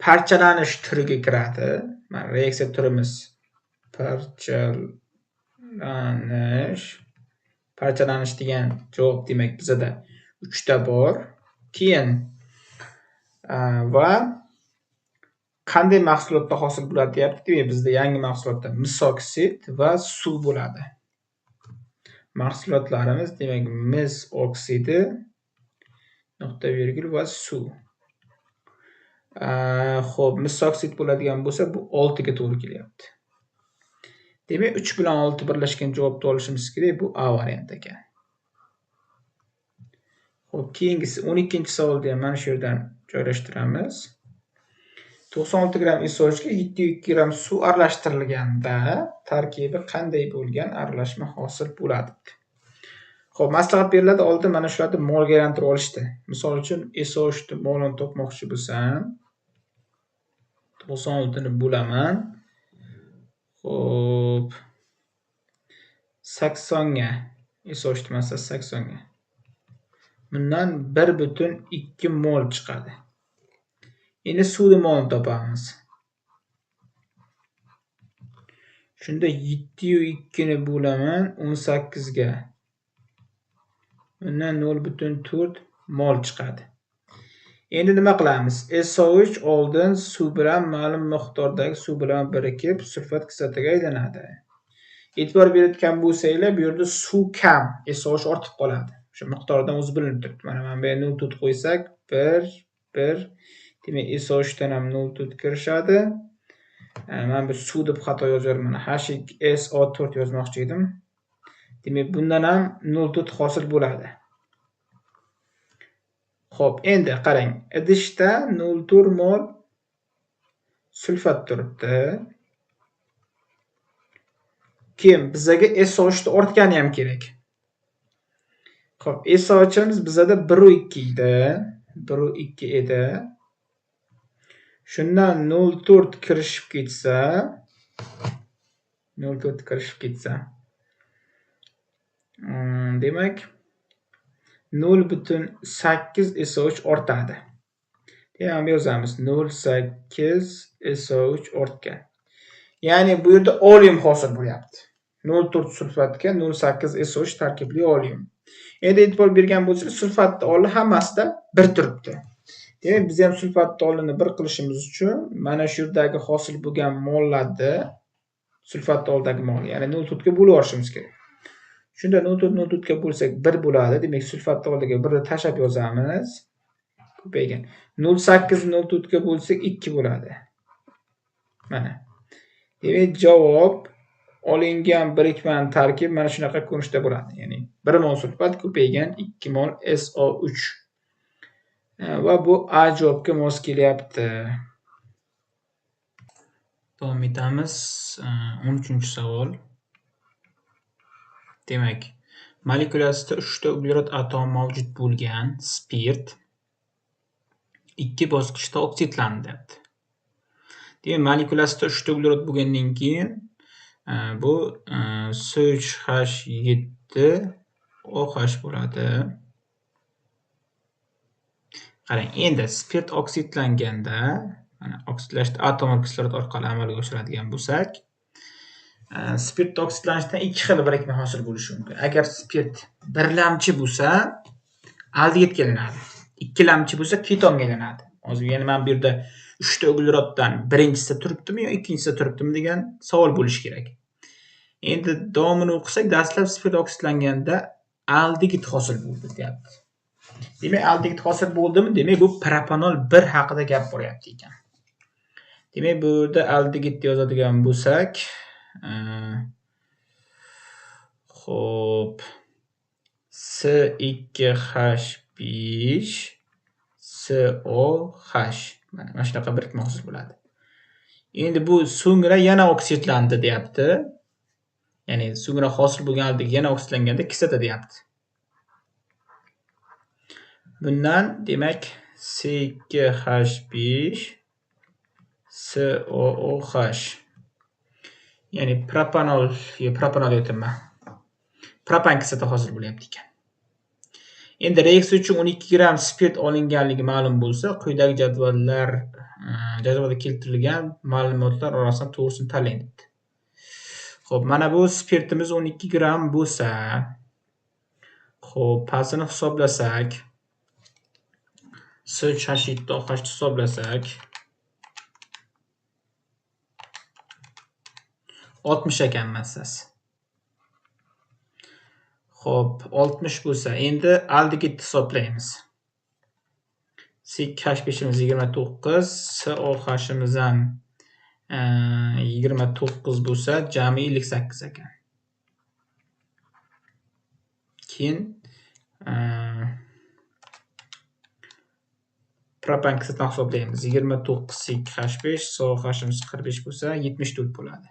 A: parchalanish turiga kiradi. Mana reaksiya turimiz parchalanish degan javob demak bizda 3 ta bor. Keyin va qanday mahsulotda hosil bo'ladi deyapti. Bizda yangi mahsulotda mis oksid va suv bo'ladi. Mahsulotlarimiz demak mis oksidi nuqta virgul va suv. Xo'p, mis oksid bo'ladigan bo'lsa, bu 6 ga to'g'ri kelyapti. Demak, 3 bilan 6 birlashgan javobni olishimiz kerak. Bu A variant ekan. Xo'p, keyingisi 12-savolda ham mana shu yerdan joylashtiramiz. 96 gram SO3 ga 702 gram suv aralashtirilganda tarkibi qanday bo'lgan aralashma hosil bo'ladi? Xo'p, maslahat beriladi. Oldin mana shularni molga aylantirib olishdi. Misol uchun SO3 ni molini topmoqchi bo'lsam, 96 ni bo'laman. Xo'p, 80 ga SO3 demasa 80 ga. Bundan 1,2 mol chiqadi. Endi suvni molini topamiz. Shunda 7,2 ni bo'laman 18 ga. Bundan 0,4 mol chiqadi. Endi nima qilamiz? SO3 oldin suv bilan ma'lum miqdordagi suv bilan birikib sulfat kislotaga aylanadi. E'tibor berayotgan bo'lsanglar, bu yerda suv kam, SO3 ortib qoladi. O'sha miqdordan o'zi bilinib turibdi. Mana bu yerga 0,4 qo'ysak, 1 demak SO3 dan ham 0,4 kirishadi. Men bu suv deb xato yozyapman. H2SO4 yozmoqchi edim. Demak, bundan ham 0,4 hosil bo'ladi. Xo'p, endi qarang. Idishda 0,4 mol sulfat turibdi. Keyin bizga SO3 ni ortgani ham kerak. Xo'p, SO3imiz bizda 1,2 edi. 1,2 edi. Shundan 0,4 kirishib ketsa, 0,4 kirishib ketsa, demak 0,8 SO3 ortadi. Demak, yozamiz 0,8 SO3 ortgan. Ya'ni bu yerda olium hosil bo'lyapti. 0,4 sulfatga 0,8 SO3 tarkibli olium. Endi e'tibor bergan bo'lsangiz, sulfatni oli hammasida bir turibdi. Demak, biz ham sulfatni olini bir qilishimiz uchun mana shu yerdagi hosil bo'lgan mollarni sulfatni oldagi mol, ya'ni 0,4 ga bo'lib olishimiz kerak. Shunda 0,4 ga bo'lsak 1 bo'ladi. Demak, sulfatni oldiga 1 ni tashab yozamiz. Ko'paygan. 0,8 0,4 ga bo'lsak 2 bo'ladi. Mana. Demak, javob olingan birikmaning tarkibi mana shunaqa ko'rinishda bo'ladi. Ya'ni 1 mol sulfat ko'paygan 2 mol SO3. Va bu A javobga mos kelyapti. Davom etamiz. 13-savol. Demak, molekulasida 3 ta uglerod atomi mavjud bo'lgan spirt 2 bosqichda oksidlandi deyapti. Demak, molekulasida 3 ta uglerod bo'lgandan keyin bu SH7OH bo'ladi. Qarang, endi spirt oksidlanganda, mana oksidlashda atomar kislorod orqali amalga oshiradigan bo'lsak, spirt oksidlanishdan ikki xil birikma hosil bo'lishi mumkin. Agar spirt birlamchi bo'lsa, aldegat kelinadi. Ikkilamchi bo'lsa, ketonga aylanadi. Hozir yana men bu yerda 3 ta ugleroddan birinchisida turibdimi yo ikkinchisida turibdimi degan savol bo'lishi kerak. Endi davomini o'qisak, dastlab spirt oksidlanganda aldegat hosil bo'ldi deyapti. Demak, aldegat hosil bo'ldimi? Demak, bu propanol 1 haqida gap boryapti ekan. Demak, bu yerda aldegat yozadigan bo'lsak, xo'p, C2H5COH. Mana shunaqa birikma hosil bo'ladi. Endi bu so'ngra yana oksidlandi deyapti. Ya'ni so'ngra hosil bo'lgan aldegat yana oksidlanganda kislota deyapti. Bundan demak C2H5COOH. Ya'ni propanol aytibman. Propan kislota hosil bo'lyapti ekan. Endi reaksiya uchun 12 gram spirt olinganligi ma'lum bo'lsa, quyidagi jadvalda keltirilgan ma'lumotlar orasidan to'g'risini tanlang debdi. Xo'p, mana bu spirtimiz 12 gram bo'lsa, xo'p, pasini hisoblasak, SH7OH hisoblasak 60 ekan massasi. Xo'p, 60 bo'lsa, endi aldegat hisoblaymiz. C2H5imiz 29, COHimiz ham 29 bo'lsa, jami 58 ekan. Keyin propan kislotani hisoblaymiz. 29 C2H5, COHimiz 45 bo'lsa, 74 bo'ladi.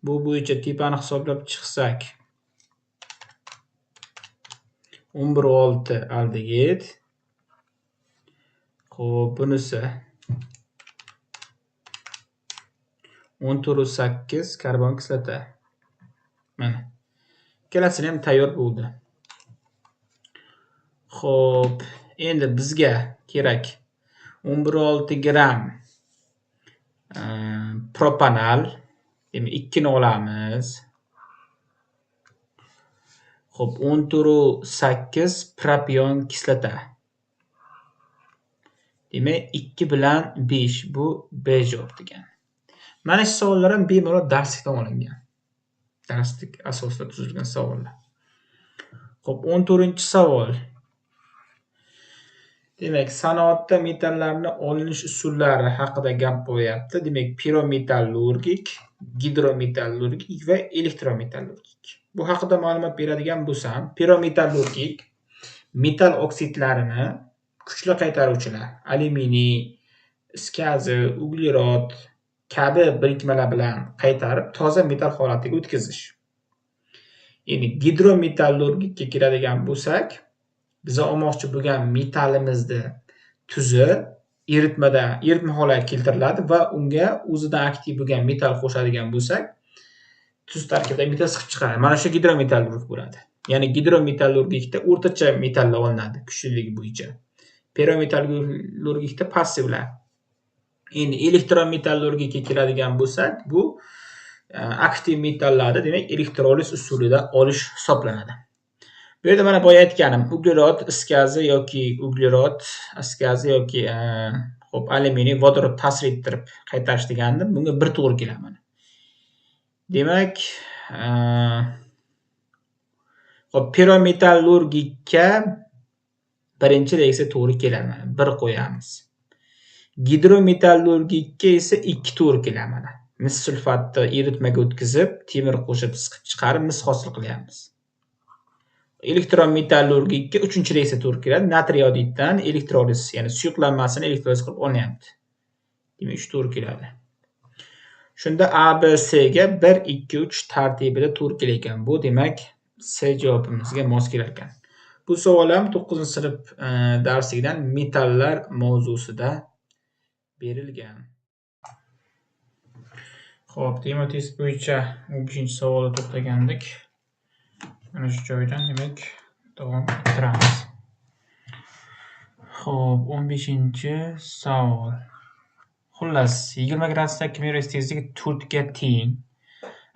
A: Bu bo'yicha tepani hisoblab chiqsak 11,6 aldegat. Xo'p, bunisi 14,8 karbon kislota. Mana. Ikkalasi ham tayyor bo'ldi. Xo'p, endi bizga kerak 11,6 gram propanal. Demak, 2 ni olamiz. Xo'p, 14,8 propion kislota. Demak, 2 bilan 5 bu B javob degan. Mana shu savollar ham bemalol darslikdan olingan. Darslik asosida tuzilgan savollar. Xo'p, 14-savol. Demak, sanoatda metallarni olinish usullari haqida gap bo'lyapti. Demak, pirometallurgik, gidrometallurgik va elektrometallurgik. Bu haqida ma'lumot beradigan bo'lsam, pirometallurgik metal oksidlarini kuchli qaytaruvchilar, alyuminiy, iskazi, uglerod kabi birikmalar bilan qaytarib toza metal holatiga o'tkazish. Ya'ni gidrometallurgikka kiradigan bo'lsak, biza olmoqchi bo'lgan metalimizni tuzi eritma holatiga keltiriladi va unga o'zidan aktiv bo'lgan metal qo'shadigan bo'lsak, tuz tarkibida metal chiqib chiqadi. Mana shu gidrometallurgik bo'ladi. Ya'ni gidrometallurgikda o'rtacha metallar olinadi kuchliligi bo'yicha. Pirometallurgikda passivlar. Endi elektrometallurgikka keladigan bo'lsak, bu aktiv metallarni, demak, elektroliz usulida olish hisoblanadi. Bu yerda mana boya aytganim, uglerod, iskazi yoki xo'p, alyuminiy, vodorod ta'sir ettirib qaytarish degandim. Bunga bir to'g'ri keladi mana. Demak, xo'p, pirometallurgikka birinchi reaksiya to'g'ri keladi mana. 1 qo'yamiz. Gidrometallurgikka esa 2 to'g'ri keladi mana. Mis sulfatni eritmaga o'tkazib, temir qo'shib siqib chiqarib mis hosil qilyapmiz. Elektrometallurgikka 3-reaksiya to'g'ri keladi. Natriy yodiddan elektroliz, ya'ni suyuqlanmasini elektroliz qilib olinyapti. Demak 3 to'g'ri keladi. Shunda A, B, C ga 1, 2, 3 tartibida to'g'ri kelar ekan. Bu demak C javobimizga mos kelar ekan. Bu savol ham 9-sinf darsligidan metallar mavzusida berilgan. Xo'p, tema test bo'yicha 15-savolda to'xtagandik. Mana shu joydan demak davom ettiramiz. Xo'p, 15-savol. Xullas, 20 gradusdagi kimyo tezligi 4 ga teng.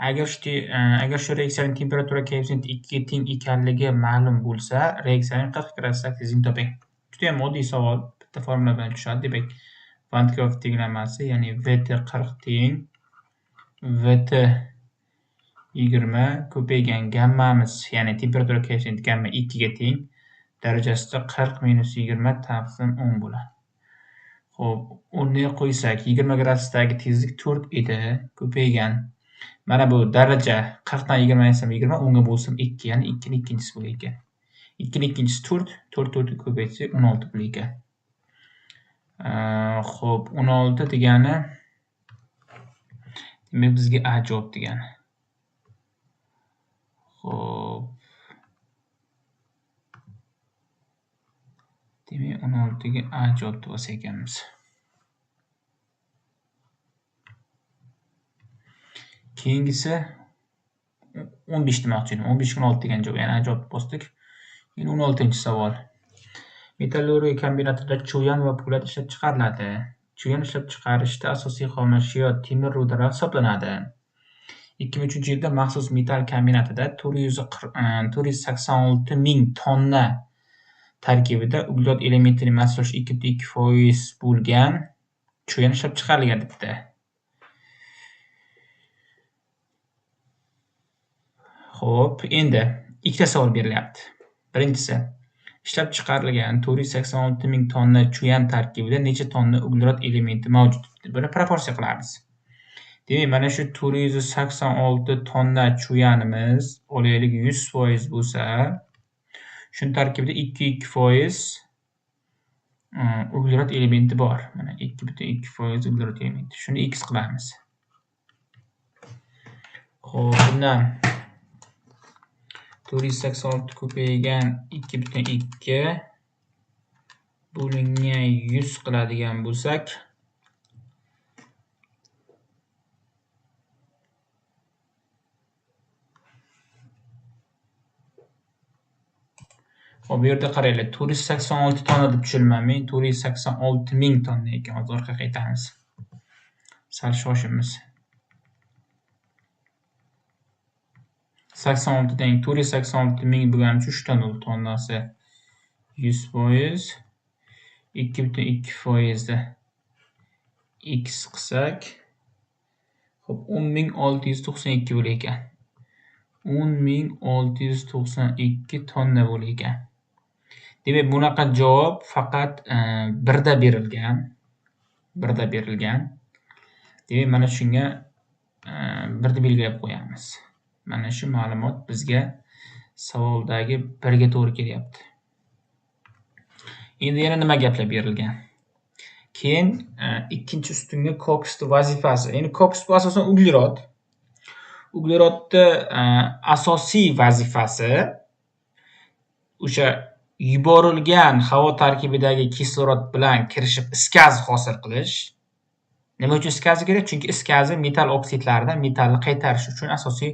A: Agar shu reaksiyaning temperatura koeffitsiyenti 2 ga teng ekanligi ma'lum bo'lsa, reaksiyaning 40 gradusdagi tezligini toping. Juda ham oddiy savol, bitta formula bilan tushadi. Demak, Van de Graaff tenglamasi, ya'ni VT 40 teng VT 20 ko'paygan gammamiz, ya'ni temperatura koeffitsiyenti gamma 2 ga teng, darajasida 40 minus 20 taqsim 10 bo'ladi. Xo'p, o'rniga qo'ysak, 20 gradusdagi tezlik 4 edi, ko'paygan. Mana bu daraja 40 dan 20 aytsam 20, 10 ga bo'lsam 2, ya'ni 2 ning ikkinchisi bo'lar ekan. 2 ning ikkinchisi 4, 4 ni ko'paytsak 16 bo'lar ekan. Xo'p, 16 degani demak bizga A javob degani. Xo'p. Demak 16 ga A javob deb olsak ekanmiz. Keyingisi 15 demoqchi edim. 15 ga 16 degan javob, ya'ni A javob bosdik. Endi 16-savol. Metallurgiya kombinatida chuyan va po'lat ishlab chiqariladi. Chuyan ishlab chiqarishda asosiy xomashyo temir rudalar hisoblanadi. 2003-yilda maxsus metall kombinatida 486 ming tonna tarkibida uglerod elementining massasi 2,2% bo'lgan chuyan ishlab chiqarilgan debdi. Xo'p, endi ikkita savol berilyapti. Birinchisi, ishlab chiqarilgan 486 ming tonna chuyan tarkibida necha tonna uglerod elementi mavjud? Buni proporsiya qilamiz. Demak, mana shu 486 tonna chuyanimiz olaylik 100% bo'lsa, shun tarkibida 2,2% uglerod elementi bor. Mana 2,2% uglerod elementi. Shuni x qilamiz. Xo'p, bundan 486 ko'paygan 2,2 bo'lingan 100 qiladigan bo'lsak, Xo'p, bu yerda qaranglar, 486 tonna deb tushirmamin, 486 ming tonna ekan. Hozir orqaga qaytamiz. Sal shoshimiz. 86 dan 486 ming bo'lgani uchun 3 tonna tonnasi 100%, 2,2% da x qilsak, xo'p 10,692 bo'lar ekan. 10,692 tonna bo'lar ekan. Demak, bunaqa javob faqat 1 da berilgan. 1 da berilgan. Demak, mana shunga 1 da belgilab qo'yamiz. Mana shu ma'lumot bizga savoldagi 1 ga to'g'ri kelyapti. Endi yana nima gaplar berilgan? Keyin ikkinchi ustungi koksit vazifasi. Endi koksit bu asosan uglerod. Uglerodda asosiy vazifasi o'sha yuborilgan havo tarkibidagi kislorod bilan kirishib is gazi hosil qilish. Nima uchun is gazi kerak? Chunki is gazi metall oksidlaridan metalni qaytarish uchun asosiy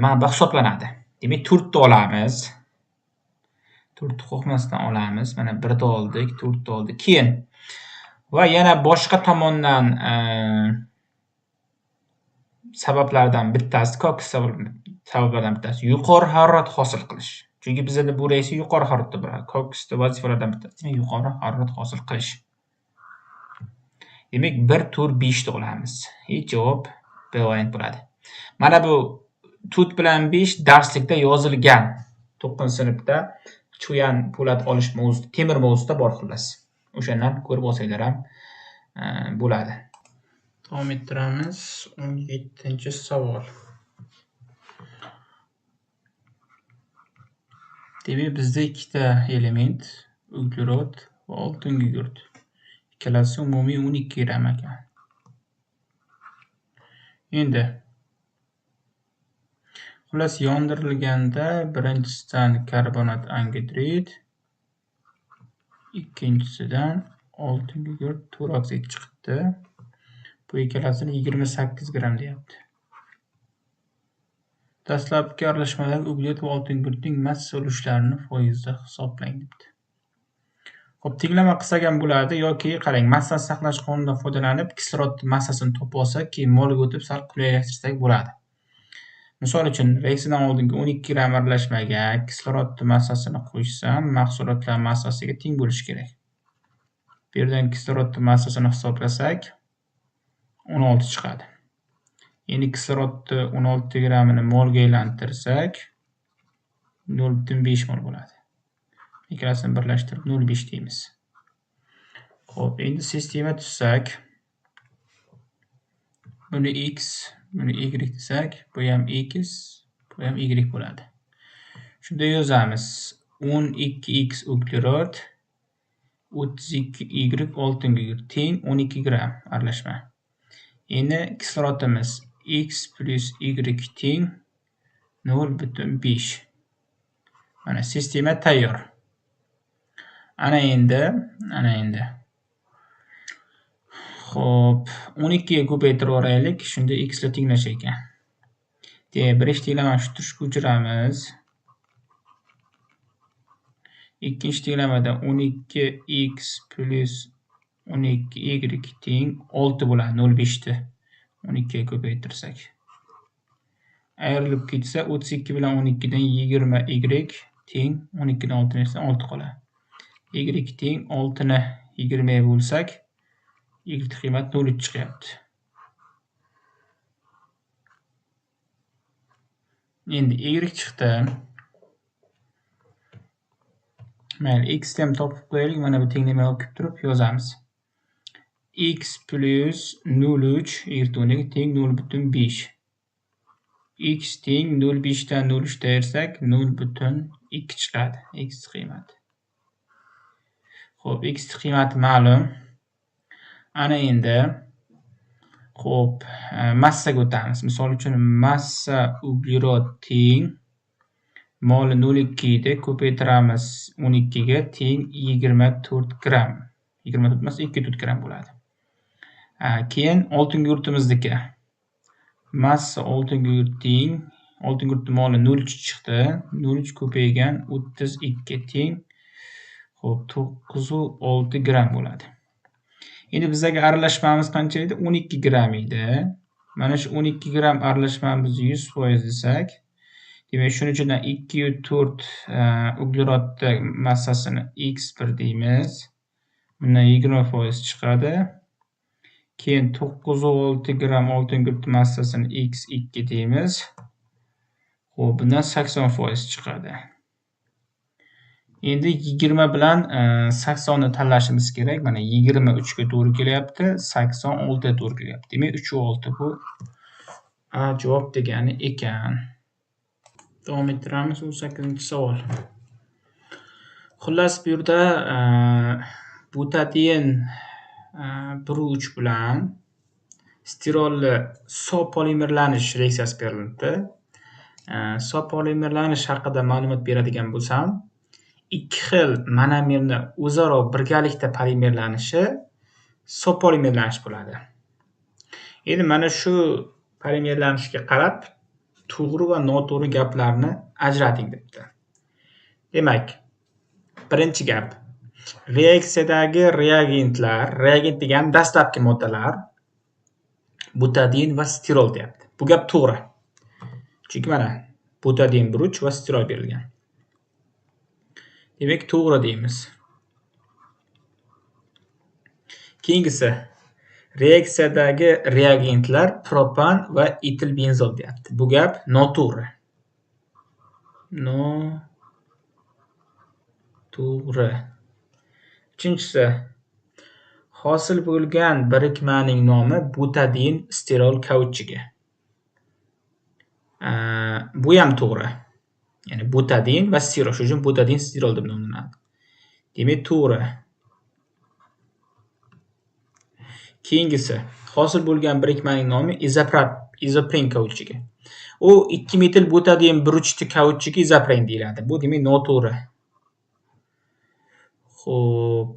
A: manba hisoblanadi. Demak, 4 ta olamiz. 4 qo'shmasdan olamiz. Mana 1 ta oldik, 4 ta oldik. Keyin va yana boshqa tomondan sabablardan bittasi, koksit sabablardan bittasi yuqori harorat hosil qilish. Chunki bizda bu reaksiya yuqori haroratda bo'ladi. Koksit vazifalaridan bittasi yuqori harorat hosil qilish. Demak, 1, 4, 5 ta olamiz. Javob B variant bo'ladi. Mana bu 4 bilan 5 darslikda yozilgan. 9-sinfda chuyan po'lat olish mavzusida, temir mavzusida bor xullas. O'shandan ko'rib olsanglar ham bo'ladi. Davom ettiramiz. 17-savol. Demak, bizda ikkita element, uglerod va oltin gugurt. Ikkalasi umumiy 12 gramm ekan. Endi xullas yondirilganda birinchisidan karbonat angidrid, ikkinchisidan oltin gugurt toroksid chiqibdi. Bu ikkalasini 28 gramm deyapti. Dastlabki aralashmadagi uglet va oltin gugurtning massa ulushlarini foizda hisoblang debdi. Xo'p, tenglama qilsak ham bo'ladi yoki qarang, massani saqlash qonunidan foydalanib kislorod massasini topib olsak, keyin molga o'tib sal qulaylashtirsak bo'ladi. Misol uchun, reaksiyadan oldingi 12 gramm aralashmaga kislorod massasini qo'shsam, mahsulotlar massasiga teng bo'lishi kerak. Bu yerdan kislorod massasini hisoblasak 16 chiqadi. Endi kislorodni 16 grammini molga aylantirsak 0,5 mol bo'ladi. Ikkalasini birlashtirib 0,5 deymiz. Xo'p, endi sistema tuzsak, buni x, buni y desak, bu ham x, bu ham y bo'ladi. Shunda yozamiz. 12x uglerod, 32y oltin gugurt teng 12 gramm aralashma. Endi kislorodimiz x plus y teng 0,5. Mana sistema tayyor. Ana endi. Xo'p, 12 ga ko'paytirib oraylik, shunda x lar tenglashar ekan. Demak, birinchi tenglamani shu turishga ko'chiramiz. Ikkinchi tenglamada 12x plus 12y teng 6 bo'ladi, 0,5 ni 12 ga ko'paytirsak. Ayrilib ketsa 32 bilan 12 dan 20y teng 12 dan 6 esa 6 qoladi. Y teng 6 ni 20 ga bo'lsak, y qiymati 0 chiqyapti. Endi y chiqdi. Mayli, x ham topib qo'yaylik. Mana bu tenglamaga olib kelib turib yozamiz. X plus 0,3 y teng 0,5. X teng 0,5 dan 0,3 ayirsak 0,2 chiqadi x qiymati. Xo'p, x qiymati ma'lum. Ana endi xo'p, massaga o'tamiz. Misol uchun massa uglerod teng moli 0,2 edi, ko'paytiramiz 12 ga teng 24 gramm. 24 emas, 24 gramm bo'ladi. Keyin oltin gugurtimizniki. Massa oltin gugurt teng, oltin gugurtning moli 0,3 chiqdi. 0,3 ko'paygan 32 ga teng. Xo'p, 9,6 gramm bo'ladi. Endi bizga aralashmamiz qancha edi? 12 gramm edi. Mana shu 12 gramm aralashmamizni 100% desak, demak, shuning ichidan 2,4 uglerodni massasini x1 deymiz. Bundan 20% chiqadi. Keyin 9,6 gramm oltin gugurt massasini x2 deymiz. Xo'p, bundan 80% chiqadi. Endi 20 bilan 80 ni tanlashimiz kerak. Mana 23 ga to'g'ri kelyapti, 86 ga to'g'ri kelyapti. Demak, 3/6 bu A javob degani ekan. Davom ettiramiz. 18-savol. Xullas, bu yerda butadiyen 1,3 bilan stirolli sopolimerlanish reaksiyasi berilibdi. Sopolimerlanish haqida ma'lumot beradigan bo'lsam, ikki xil monomerni o'zaro birgalikda polimerlanishi sopolimerlanish bo'ladi. Endi mana shu polimerlanishga qarab to'g'ri va noto'g'ri gaplarni ajrating debdi. Demak, birinchi gap. Reaksiyadagi reagentlar, reagent degani dastlabki moddalar butadiyen va stirol deyapti. Bu gap to'g'ri. Chunki mana butadiyen 1,3 va stirol berilgan. Demak, to'g'ri deymiz. Keyingisi, reaksiyadagi reagentlar propan va etil benzol deyapti. Bu gap noto'g'ri. Noto'g'ri. Uchinchisi, hosil bo'lgan birikmaning nomi butadiyen stirol kauchigi. Bu ham to'g'ri. Ya'ni butadiyen va stirol, shuning uchun butadiyen stirol deb nomlanadi. Demak, to'g'ri. Keyingisi, hosil bo'lgan birikmaning nomi izopren kauchugi. U 2 metil butadiyen burchli kauchuk izopren deyiladi. Bu demak noto'g'ri. Xo'p.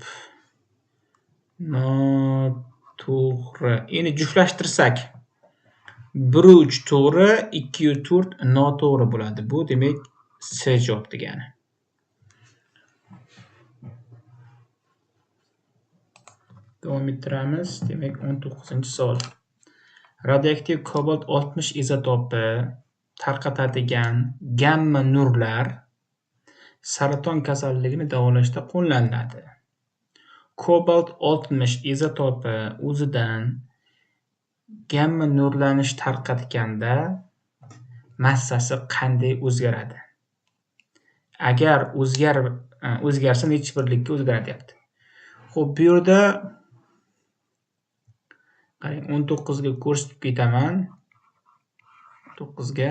A: Noto'g'ri. Endi juftlashtirsak, 1 to'g'ri, 2 4 noto'g'ri bo'ladi. Bu demak C javob degani. Davom ettiramiz. Demak 19-savol. Radioaktiv kobalt 60 izotopi tarqatadigan gamma nurlar saraton kasalligini davolashda qo'llaniladi. Kobalt 60 izotopi o'zidan gamma nurlanish tarqatganda massasi qanday o'zgaradi? Agar o'zgarsa necha birlikka o'zgaradi deyapti. Xo'p, bu yerda qarang, 19 ga ko'rsatib ketaman. 9 ga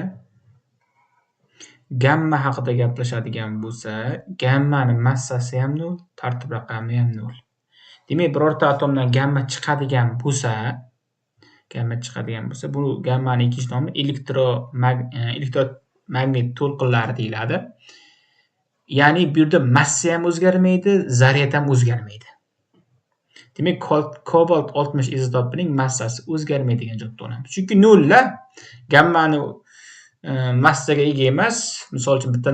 A: gamma haqida gaplashadigan bo'lsa, gammaning massasi ham 0, tartib raqami ham 0. Demak, birorta atomdan gamma chiqadigan bo'lsa, bu gammaning ikkinchi nomi elektromagnit to'lqinlari deyiladi. Ya'ni bu yerda massa ham o'zgarmaydi, zaryad ham o'zgarmaydi. Demak, kobalt 60 izotopining massasi o'zgarmaydigan joyda olamiz. Chunki nollar gammani massaga ega emas. Misol uchun bitta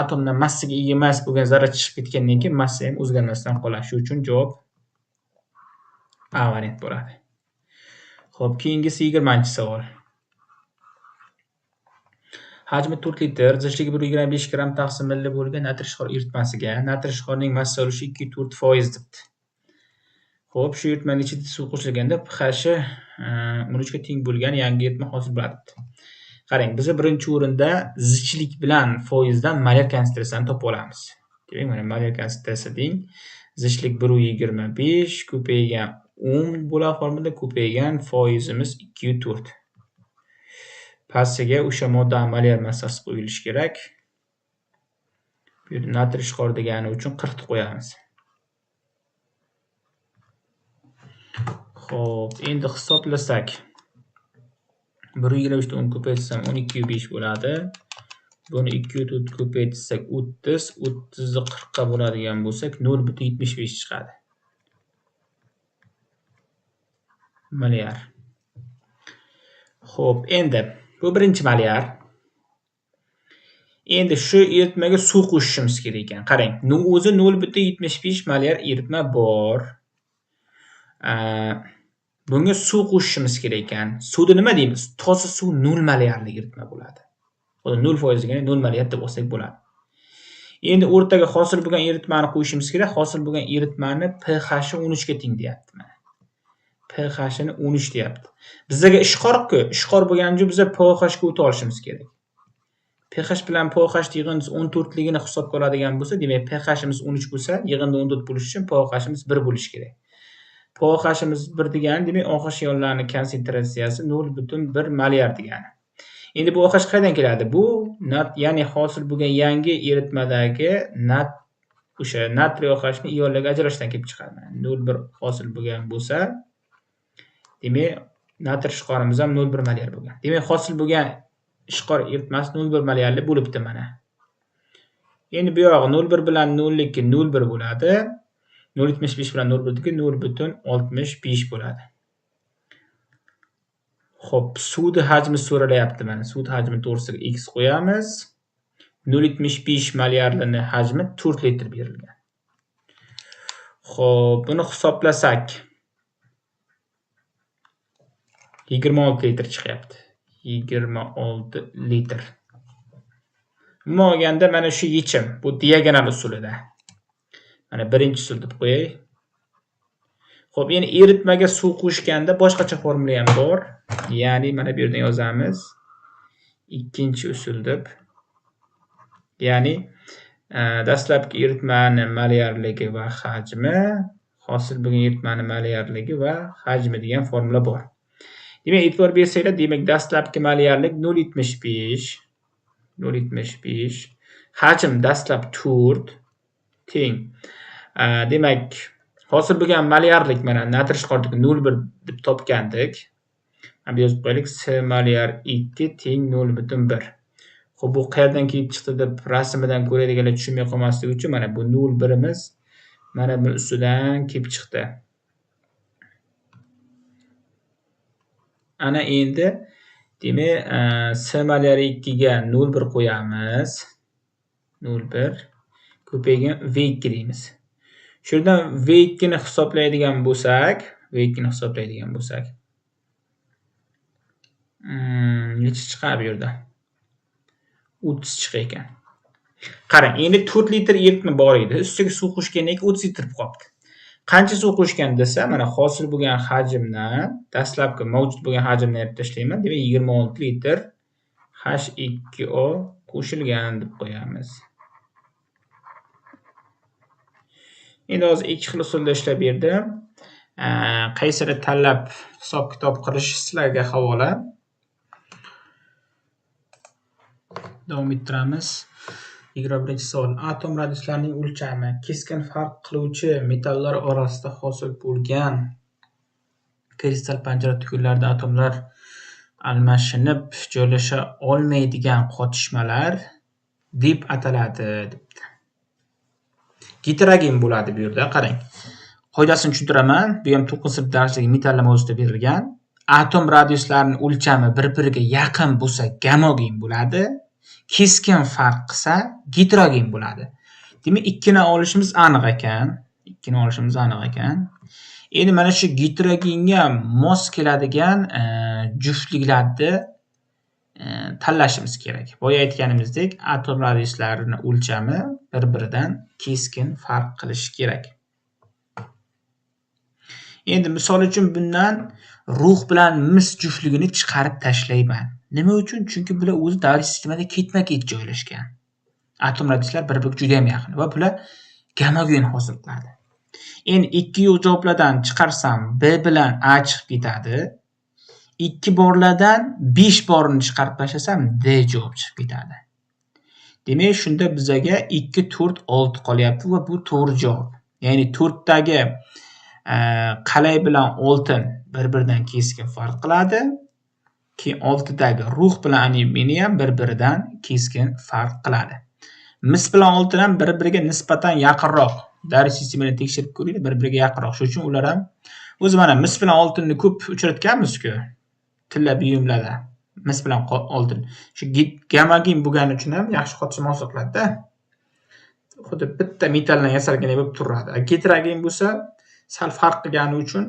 A: atomdan massaga ega emas bo'lgan zarra chiqib ketgandan keyin massa ham o'zgarmasdan qoladi. Shuning uchun javob A variant bo'ladi. Xo'p, keyingisi 20-savol. Hajmi 4 litr, zichligi 125 gram taqsim milli bo'lgan natriy shor eritmasiga natriy shorning massa ulushi 2-4% debdi. Xo'p, shu eritmaning ichida suv qo'shilganda pH 13 ga teng bo'lgan yangi eritma hosil bo'ladi. Qarang, biz birinchi o'rinda zichlik bilan foizdan molar konsentratsiyani topib olamiz. Demak, mana molar konsentratsiya deng. Zichlik 1,25 ko'paygan 10 bo'ladi formulada, ko'paygan foizimiz 2,4. Pastiga o'sha modda molar massasi qo'yilishi kerak. Bu yerda natriy shor degani uchun 40 qo'yamiz. Xo'p, endi hisoblasak 1,23 10 ko'paytirsam 12,5 bo'ladi. Buni 2,4 ko'paytirsak 30, 30 ni 40 ga bo'ladigan bo'lsak 0,75 chiqadi. Molar. Xo'p, endi bu birinchi molar. Endi shu eritmaga suv qo'shishimiz kerak ekan. Qarang, o'zi 0,75 molar eritma bor. Bunga suv qo'shishimiz kerak ekan. Suvni nima deymiz? Toza suv 0 molarlik eritma bo'ladi. O 0% degani 0 molar deb olsak bo'ladi. Endi o'rtaga hosil bo'lgan eritmani qo'yishimiz kerak. Hosil bo'lgan eritmani pH 13 ga teng deyapti mana. pH ni 13 deyapti. Bizga ishqor-ku, ishqor bo'lgani uchun biz pH ga o'ta olishimiz kerak. pH bilan pH yig'indisi 14 ligini hisobga oladigan bo'lsa, demak pHimiz 13 bo'lsa, yig'inda 14 bo'lish uchun pHimiz 1 bo'lishi kerak. pHimiz 1 degani demak OH ionlarining konsentratsiyasi 0,1 molar degani. Endi bu OH qayerdan keladi? Bu ya'ni hosil bo'lgan yangi eritmadagi o'sha natriy OH ni ionlarga ajrashdan kelib chiqadi. 0,1 hosil bo'lgan bo'lsa, demak natriy ishqorimiz ham 0,1 molar bo'lgan. Demak hosil bo'lgan ishqor eritmasi 0,1 molarli bo'libdi mana. Endi bu yog'i 0,1 bilan 0,2 0,1 bo'ladi. 0,75 bilan 0,1 0,65 bo'ladi. Xo'p, suvni hajmi so'ralayapti mana. Suvni hajmi to'g'risiga x qo'yamiz. 0,75 molarlining hajmi 4 litr berilgan. Xo'p, buni hisoblasak 26 litr chiqyapti. 26 litr. Umuman olganda mana shu yechim, bu diagonal usulida. Mana birinchi usul deb qo'yay. Xo'p, endi eritmaga suv qo'shganda boshqacha formula ham bor. Ya'ni mana bu yerdan yozamiz. Ikkinchi usul deb. Ya'ni dastlabki eritmani molarligi va hajmi, hosil bo'lgan eritmani molarligi va hajmi degan formula bor. Demak, e'tibor bersanglar, demak dastlabki molarlik 0,75 hajm dastlab 4 teng. Demak, Hosil bo'lgan molyarlik mana natriy shqortini 0,1 deb topgandik. Mana yozib qo'yaylik. S molyar 2 teng 0,1. Xo'p, bu qayerdan kelib chiqdi deb rasmidan ko'radiganlar tushunmay qolmasligi uchun mana bu 0,1imiz mana bu ustidan kelib chiqdi. Ana endi demak, S molyar 2 ga 0,1 qo'yamiz. 0,1 ko'paygan V2 deymiz. Shundan V2 ni hisoblaydigan bo'lsak, necha chiqadi bu yerda? 30 chiqar ekan. Qarang, endi 4 litr eritma bor edi. Ustiga suv qo'shgandan keyin 30 litr qolibdi. Qancha suv qo'shgan desa, mana hosil bo'lgan hajmdan, dastlabki mavjud bo'lgan hajmdan ayirib tashlayman. Demak, 26 litr H2O qo'shilgan deb qo'yamiz. Endi hozir ikki xil usulda ishlab berdim. Qaysini tanlab hisob-kitob qilish sizlarga havola. Davom ettiramiz. 21-savol. Atom radiuslarining o'lchami keskin farq qiluvchi metallar orasida hosil bo'lgan kristal panjara tugunlarida atomlar almashinib joylasha olmaydigan qotishmalar deb ataladi debdi. Heterogen bo'ladi bu yerda, qarang. Qoidasini tushuntiraman. Bu ham 9-sinf darsligi metallar mavzusida berilgan. Atom radiuslarining o'lchami bir-biriga yaqin bo'lsa gamogen bo'ladi. Keskin farq qilsa heterogen bo'ladi. Demak, ikkini olishimiz aniq ekan. Endi mana shu heterogenga mos keladigan juftliklarni tanlashimiz kerak. Boya aytganimizdek, atom radiuslarining o'lchami bir-biridan keskin farq qilishi kerak. Endi misol uchun bundan ruh bilan mis juftligini chiqarib tashlayman. Nima uchun? Chunki bular o'zi davriy sistemada ketma-ket joylashgan. Atom radiuslar bir-biriga juda ham yaqin va bular gamogen hosil qiladi. Endi ikki yo'q javoblardan chiqarsam B bilan A chiqib ketadi. 2 borlardan 5 borini chiqarib tashlasam D javob chiqib ketadi. Demak, shunda bizaga 2, 4, 6 qolyapti va bu to'g'ri javob. Ya'ni 4 dagi qalay bilan oltin bir-biridan keskin farq qiladi. Keyin 6 dagi ruh bilan alyuminiy bir-biridan keskin farq qiladi. Mis bilan oltin ham bir-biriga nisbatan yaqinroq. Davriy sistemani tekshirib ko'ringlar, bir-biriga yaqinroq. Shuning uchun ular ham o'zi mana mis bilan oltinni ko'p uchratganmiz-ku. Tilla buyumlarda mis bilan oltin. Shu gamogen bo'lgani uchun ham yaxshi qotishma hosil qiladi-da. Xuddi bitta metaldan yasalgan bo'lib turadi. Heterogen bo'lsa, sal farq qilgani uchun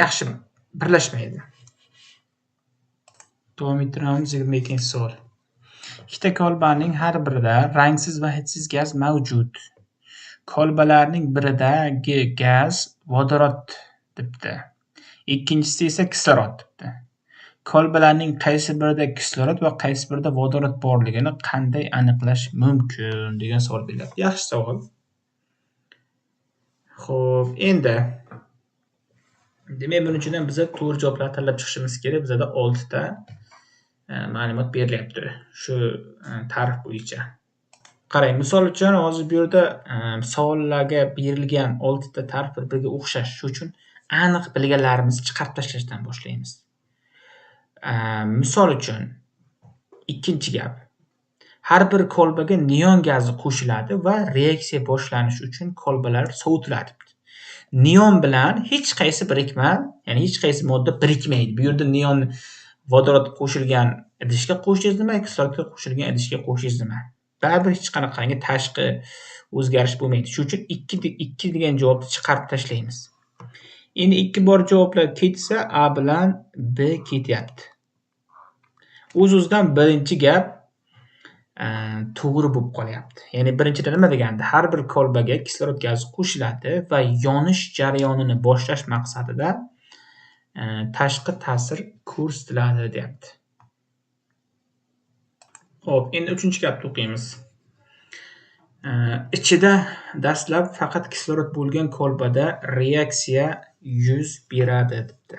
A: yaxshi birlashmaydi. Davom ettiramiz. 22-savol. Ikkita kolbaning har birida rangsiz va hidsiz gaz mavjud. Kolbalarning biridagi gaz vodorod debdi. Ikkinchisida esa kislorod debdi. Kolbalarning qaysi birida kislorod va qaysi birida vodorod borligini qanday aniqlash mumkin degan savol beriladi. Yaxshi savol. Xo'p, endi demak, buning uchun ham biz to'g'ri javoblarni tanlab chiqishimiz kerak. Bizda 6 ta ma'lumot berilyapti shu tarif bo'yicha. Qarang, misol uchun hozir bu yerda savollarga berilgan 6 ta tarif bir-biriga o'xshash. Shuning uchun aniq bilganlarimizni chiqarib tashlashdan boshlaymiz. Misol uchun ikkinchi gap. Har bir kolbaga neon gazi qo'shiladi va reaksiya boshlanishi uchun kolbalar sovitiladi. Neon bilan hech qaysi birikma, ya'ni hech qaysi modda birikmaydi. Bu yerda neon vodorod qo'shilgan idishga qo'shishdimi, kislorodga qo'shilgan idishga qo'shishdimi? Baribir hech qanaqangi tashqi o'zgarish bo'lmaydi. Shuning uchun 2 degan javobni chiqarib tashlaymiz. Endi 2 bor javoblar ketsa, A bilan B ketyapti. O'z-o'zidan birinchi gap to'g'ri bo'lib qolyapti. Ya'ni birinchida nima deganda, har bir kolbaga kislorod gazi qo'shiladi va yonish jarayonini boshlash maqsadida tashqi ta'sir ko'rsatiladi deyapti. Xo'p, endi 3-gapni o'qiymiz. Ichida dastlab faqat kislorod bo'lgan kolbada reaksiya yuz beradi debdi.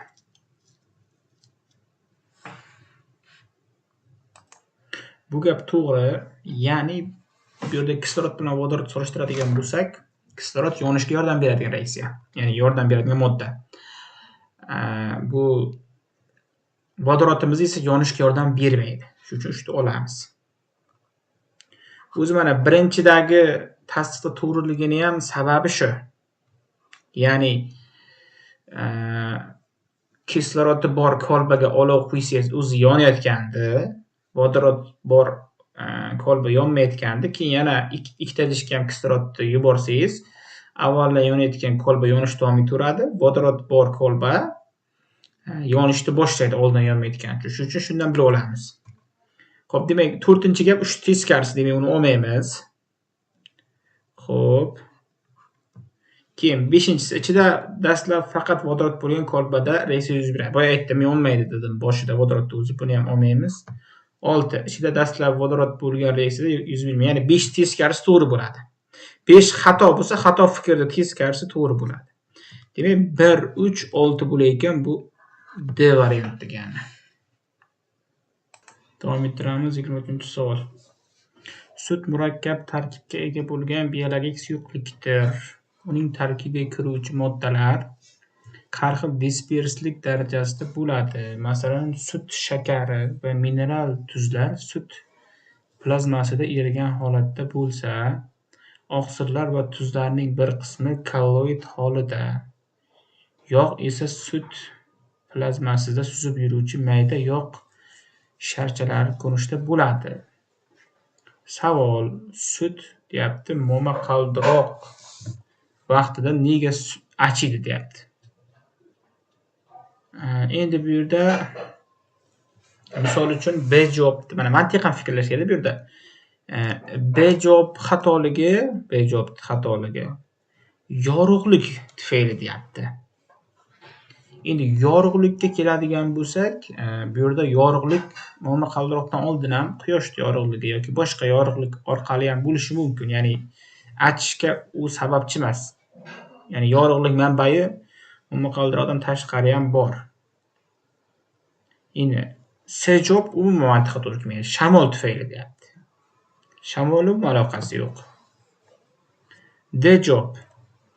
A: Bu gap to'g'ri. Ya'ni bu yerda kislorod bilan vodorod solishtiradigan bo'lsak, Kislorod yonishga yordam beradigan reaksiya, ya'ni yordam beradigan modda. Bu vodorodimiz esa yonishga yordam bermaydi. Shuning uchun shuni olamiz. O'zi mana birinchidagi tasdiqda to'g'riligini ham sababi shu. Ya'ni kislorodni bor kolbaga olov quysangiz o'zi yonayotgandi, vodorod bor kolba yonmayotgandi, keyin yana ikkita idishga ham kislorodni yuborsangiz, avvaldan yonayotgan kolba yonish davom etaveradi, vodorod bor kolba yonishni boshlaydi oldin yonmayotgani uchun. Shuning uchun shundan bilib olamiz. Xo'p, demak, 4-chi gap uch teskarisi, demak uni olmaymiz. Xo'p. Keyin 5-inchisi ichida dastlab faqat vodorod bo'lgan kolbada reaksiya yuz beradi. Boya aytdim, yonmaydi dedim boshida vodorodni o'zi, buni ham olmaymiz. 6. Ichida dastlab vodorod bo'lgan reaksiyada yuz bermaydi. Ya'ni 5 teskarisi to'g'ri bo'ladi. 5 xato bo'lsa, xato fikrda teskarisi to'g'ri bo'ladi. Demak, 1, 3, 6 bo'lar ekan, bu D variant degani. Davom ettiramiz. 23-savol. Sut murakkab tarkibga ega bo'lgan biologik suyuqlikdir. Uning tarkibiga kiruvchi moddalar har xil disperslik darajasida bo'ladi. Masalan, sut shakari va mineral tuzlar sut plazmasida erigan holatda bo'lsa, oqsillar va tuzlarning bir qismi kolloid holida, yog' esa sut plazmasida suzib yuruvchi mayda yog' sharchalari ko'rinishida bo'ladi. Savol: sut deyapti, momaqaldiroq vaqtida nega achiydi deyapti. Endi bu yerda misol uchun B javob, mana mantiqan fikrlash kerak bu yerda. B javob xatoligi yorug'lik tufayli deyapti. Endi yorug'likka keladigan bo'lsak, bu yerda yorug'lik momaqaldiroqdan oldin ham quyosh yorug'ligi yoki boshqa yorug'lik orqali ham bo'lishi mumkin. Ya'ni achishga u sababchi emas. Ya'ni yorug'lik manbai momaqaldiroqdan tashqari ham bor. Endi C javob umuman mantiqqa to'g'ri kelmaydi. Shamol tufayli deyapti. Shamol bilan aloqasi yo'q. D javob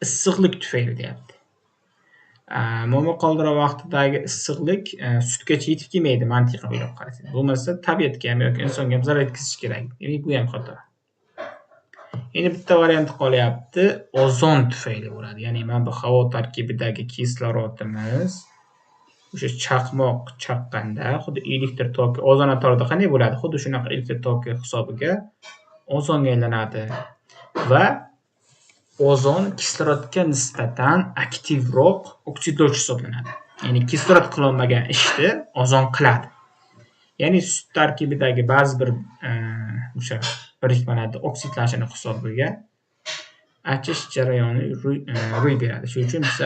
A: issiqlik tufayli deyapti. Momaqaldiroq vaqtidagi issiqlik sutgacha yetib kelmaydi, mantiqan o'ylab qarasangiz. Bo'lmasa tabiatga ham yoki insonga ham zarar yetkazishi kerak. Demak, bu ham xato. Endi bitta variant qolyapti, ozon tufayli bo'ladi. Ya'ni mana bu havo tarkibidagi kislorodimiz o'sha chaqmoq chaqqanda xuddi elektr toki ozonatorda qanday bo'ladi? Xuddi shunaqa elektr toki hisobiga ozonga aylanadi va ozon kislorodga nisbatan aktivroq oksidlovchi hisoblanadi. Ya'ni kislorod qilolmagan ishni ozon qiladi. Ya'ni sut tarkibidagi ba'zi bir o'sha birikmalarda oksidlanishi hisobiga achish jarayoni ro'y beradi. Shuning uchun biz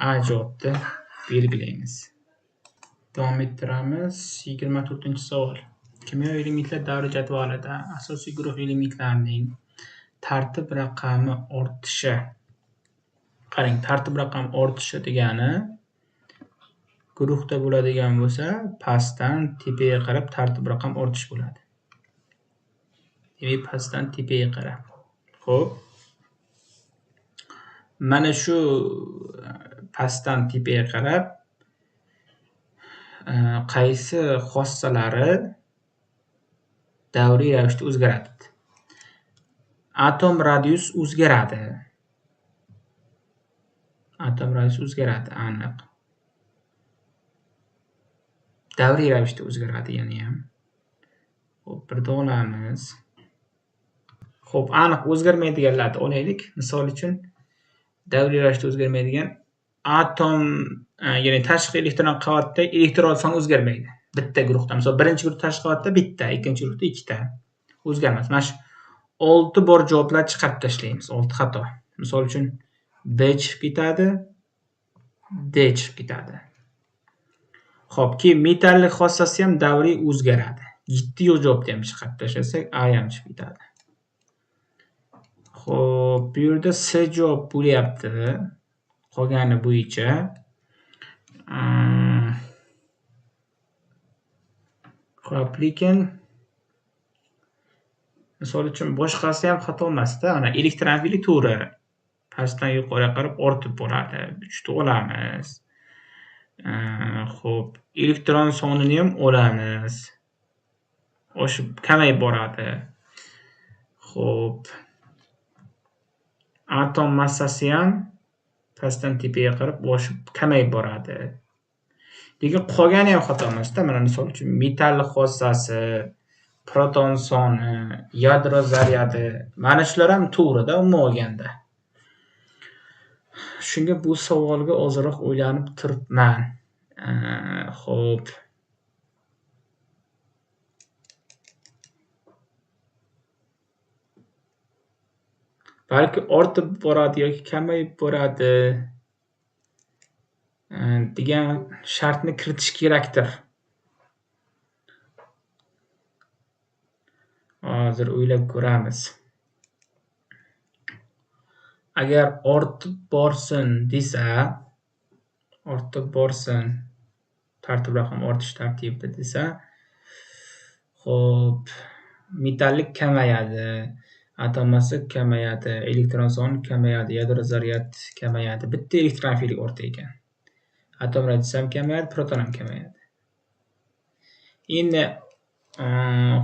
A: A javobni belgilaymiz. Davom ettiramiz. 24-savol. Kimyoviy elementlar davri jadvalida asosiy guruh elementlarining tartib raqami ortishi. Qarang, tartib raqami ortishi degani guruhda bo'ladigan bo'lsa, pastdan tepaga qarab tartib raqam ortish bo'ladi. Demak, pastdan tepaga qarab. Xo'p. Mana shu pastdan tepaga qarab qaysi xossalari davriy ravishda o'zgaradi? Atom radius o'zgaradi. Aniq. Davriy ravishda o'zgaradi yana ham. Xo'p, birda olamiz. Xo'p, aniq o'zgarmaydiganlarni olaylik. Misol uchun davriy ravishda o'zgarmaydigan atom, ya'ni tashqi elektron qavatda elektron soni o'zgarmaydi. Bitta guruhda, misol birinchi guruh tashqi qavatda bitta, ikkinchi guruhda ikkita. O'zgarmas. Mana shu 6 bor javoblarni chiqarib tashlaymiz. 6 xato. Misol uchun B chiqib ketadi, D chiqib ketadi. Xo'p, keyin metallik xossasi ham davriy o'zgaradi. 7 yo'q javobni ham chiqarib tashlasak, A ham chiqib ketadi. Xo'p, bu yerda C javob bo'lyapti. Qolgani bo'yicha xo'p, lekin misol uchun boshqasi ham xato emasda. Ana elektromobil to'g'ri. pastdan yuqoriga qarab ortib boradi. 3 ta olamiz. Xo'p, elektron sonini ham olamiz. Oshib kamayib boradi. Xo'p. Atom massasi ham pastdan tepaga qarab oshib kamayib boradi. Lekin qolgani ham xato emasda. Mana misol uchun metall xossasi, proton soni, yadro zaryadi, mana shular ham to'g'ri-da umuman olganda. Shunga bu savolga ozroq o'ylanib turibman. Xo'p. Balki ortib boradi yoki kamayib boradi degan shartni kiritish kerakdir. Hozir o'ylab ko'ramiz. Agar ortib borsin desa, tartib raqam ortish tartibida desa, xo'p, metallik kamayadi, atom massasi kamayadi, elektron soni kamayadi, yadro zaryad kamayadi. Bitta elektronafillik ortar ekan. Atom radiyasi ham kamayadi, proton ham kamayadi. Endi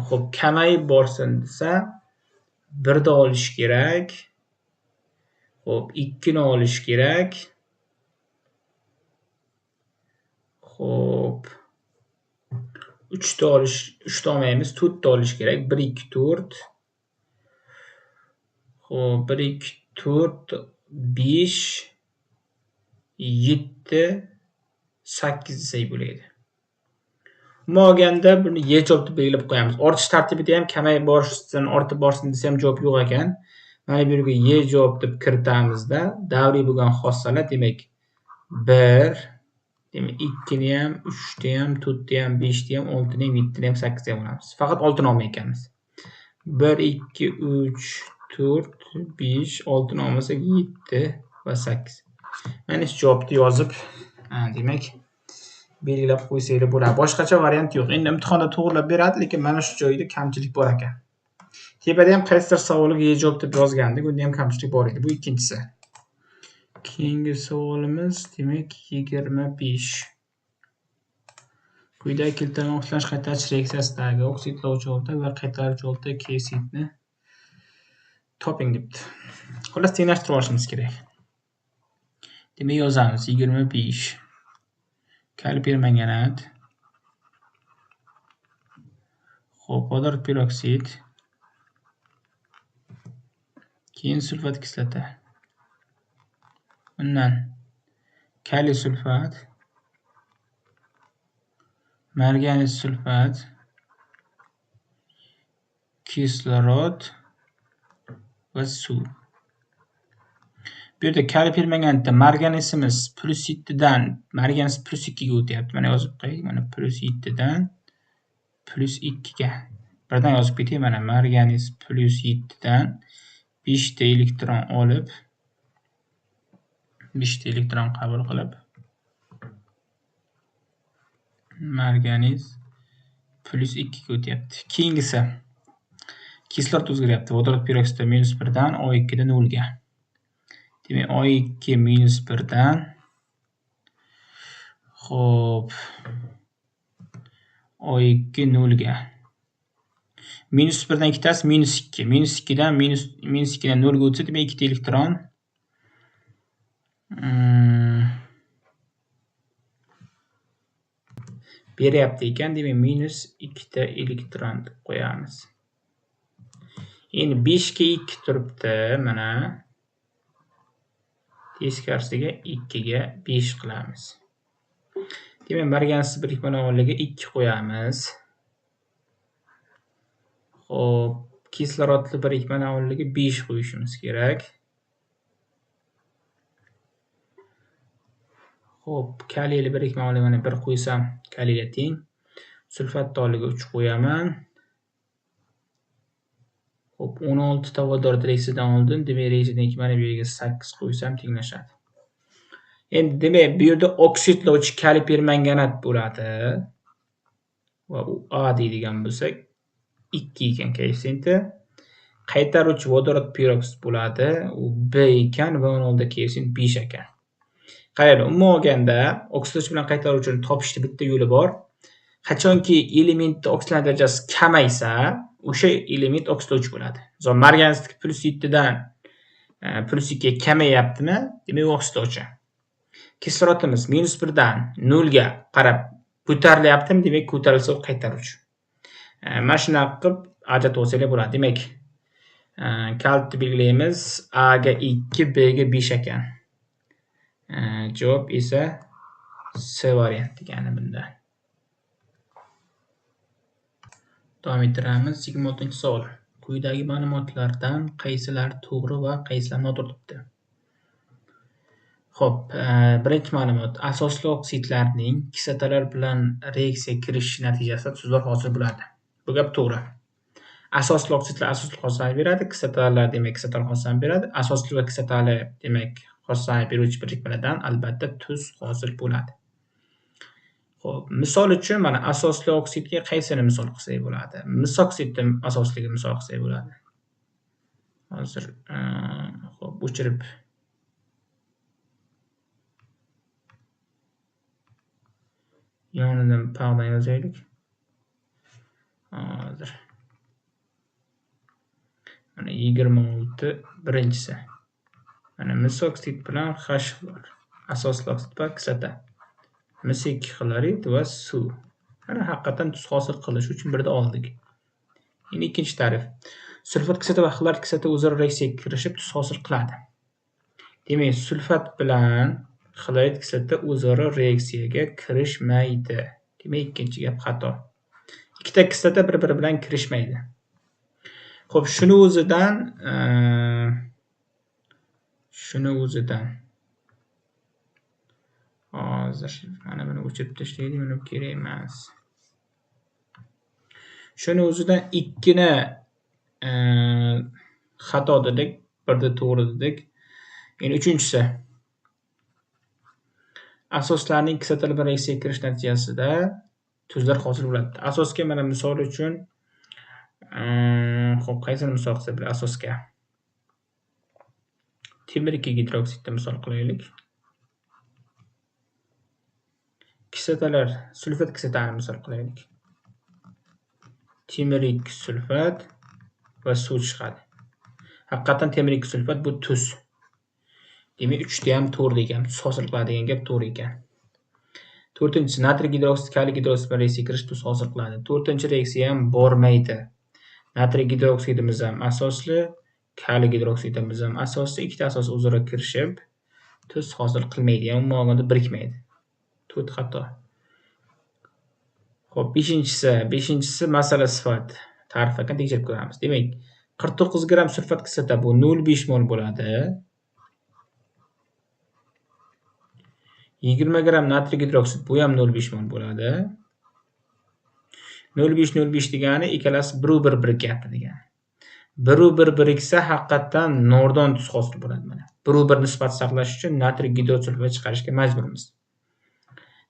A: xo'p, kamayib borsin desa, 1 ni olish kerak. Xo'p, 2 ni olish kerak. Xo'p, 3 ni olmaymiz, 4 ni olish kerak. 1 2 4. Xo'p, 1 2 4 5 7 8 desak bo'ladi. Umuman olganda buni Y javob deb belgilab qo'yamiz. Ortish tartibida ham kamayib borsin, ortib borsin desa ham javob yo'q ekan. Mana bu yerga Y javob deb kiritamizda, davriy bo'lgan xossalar, demak 1, demak 2 ni ham, 3 ni ham, 4 ni ham, 5 ni ham, 6 ni ham, 7 ni ham, 8 ni ham olamiz. Faqat 6 ni olmayotganmiz. 1 2 3 4 5 6 ni olmasak 7 va 8. Mana shu javobni yozib, demak belgilab qo'ysanglar bo'ladi. Boshqacha variant yo'q. Endi imtihonda to'g'rilab beradi, lekin mana shu joyda kamchilik bor ekan. Tepada ham qaysidir savolga Y javob deb yozgandik, unda ham kamchilik bor edi. Bu ikkinchisi. Keyingi savolimiz demak 25. Quyidagi keltirilgan oqsilanish qaytarish reaksiyasidagi oksidlovchi oltak va qaytaruvchi oltak kesidni toping debdi. Xullas tenglashtirib olishimiz kerak. Demak yozamiz 25. Kaliy permanganat. Xo'p, vodorod peroksid. Keyin sulfat kislota. Undan kaliy sulfat, marganiz sulfat, kislorod va suv. Bu yerda kaliy permanganatda marganizimiz +7 dan marganiz +2 ga o'tyapti. Mana yozib qo'ying. Mana +7 dan +2 ga. Birdan yozib ketay. Mana marganiz +7 dan 5 ta elektron olib, 5 ta elektron qabul qilib, marganiz +2 ga o'tyapti. Keyingisi kislorod o'zgaryapti. Vodorod peroksidda -1 dan O2 dan 0 ga. Demak, O2 -1 dan xo'p, O2 0 ga. -1 dan ikkitasi -2. -2 dan -2 dan 0 ga o'tsa, demak 2 ta elektron beryapti ekan. Demak, -2 ta elektron deb qo'yamiz. Endi 5 ga 2 turibdi. Mana teskarisiga 2 ga 5 qilamiz. Demak, marganizsiz birikmalar o'rniga 2 qo'yamiz. Xo'p, kislorodli birikmalar o'rniga 5 qo'yishimiz kerak. Xo'p, kaliyli birikma o'rniga mana 1 qo'ysam, kaliyga teng. Sulfat o'rniga 3 qo'yaman. Xo'p, 16 ta vodorod reaksiyadan oldin, demak reaksiyadan keyin mana bu yerga 8 qo'ysam tenglashadi. Endi demak bu yerda oksidlovchi kaliy permanganat bo'ladi. Va u A deydigan bo'lsak 2 ekan koeffitsiyenti. Qaytaruvchi vodorod peroksid bo'ladi. U B ekan va uni oldida keyin 5 ekan. Qaranglar, umuman olganda oksidlovchi bilan qaytaruvchini topishning bitta yo'li bor. Qachonki elementning oksidlanish darajasi kamaysa, o'sha element oksidlovchi bo'ladi. Misol, marganskiy +7 dan +2 ga kamayaptimi? Demak, u oksidlovchi. Kislorodimiz -1 dan 0 ga qarab ko'tarilyaptimi? Demak, ko'tarilsa u qaytaruvchi. Mana shunaqa qilib ajratib olsanglar bo'ladi. Demak, kaltni belgilaymiz. A ga 2, B ga 5 ekan. Javob esa C variant degani bunda. Davom ettiramiz. 26-savol. Quyidagi ma'lumotlardan qaysilari to'g'ri va qaysilari noto'g'ri? Xo'p, birinchi ma'lumot. Asosli oksidlarning kislotalar bilan reaksiyaga kirishishi natijasida tuzlar hosil bo'ladi. Bu gap to'g'ri. Asosli oksidlar asosli xossani beradi, kislotalar demak kislotalar xossani beradi. Asosli va kislotali demak xossani beruvchi birikmalardan albatta tuz hosil bo'ladi. Xo'p, misol uchun mana asosli oksidga qaysini misol qilsak bo'ladi? Mis oksidni asosliga misol qilsak bo'ladi. Hozir xo'p, o'chirib yonidan pag'dan yozaylik. Hozir mana 26 birinchisi. Mana mis oksid bilan H asosli oksid va kislota. Mis 2 xlorid va suv. Mana haqiqatan tuz hosil qilish uchun birda oldik. Endi ikkinchi ta'rif. Sulfat kislota va xlorid kislota o'zaro reaksiyaga kirishib tuz hosil qiladi. Demak, sulfat bilan xlorid kislota o'zaro reaksiyaga kirishmaydi. Demak, ikkinchi gap xato. Ikkita kislota bir-biri bilan kirishmaydi. Xo'p, shuni o'zidan hozir mana buni o'chirib tashlaylik, buni kerak emas. Shuni o'zidan ikkini xato dedik, birda to'g'ri dedik. Endi uchinchisi. Asoslarning kislotalar bilan reaksiyaga kirish natijasida tuzlar hosil bo'ladi. Asosga mana misol uchun xo'p, qaysini misol qilsak bo'ladi asosga? Temir 2 gidroksidni misol qilaylik. Kislotalar, sulfat kislotani misol qilaylik. Temir 2 sulfat va suv chiqadi. Haqiqatan temir 2 sulfat bu tuz. Demak, 3 da ham to'g'ri ekan. Tuz hosil qiladi degan gap to'g'ri ekan. To'rtinchisi, natriy gidroksid, kaliy gidroksid bilan reaksiyaga kirish tuz hosil qiladi. To'rtinchi reaksiya ham bormaydi. Natriy gidroksidimiz ham asosli, kaliy gidroksidimiz ham asosli, ikkita asos o'zaro kirishib tuz hosil qilmaydi, ya'ni umuman olganda birikmaydi. 4 xato. Xo'p, beshinchisi masala sifat ta'rif ekan, tekshirib ko'ramiz. Demak, 49 gram sulfat kislota bu 0,5 mol bo'ladi. 20 gram natriy gidroksid bu ham 0,5 mol bo'ladi. 0,5 degani ikkalasi bir-bir birikyapti degani. Bir-bir biriksa haqiqatan nordon tuz hosil bo'ladi mana. Bir-bir nisbat saqlash uchun natriy gidrosulfat chiqarishga majburmiz.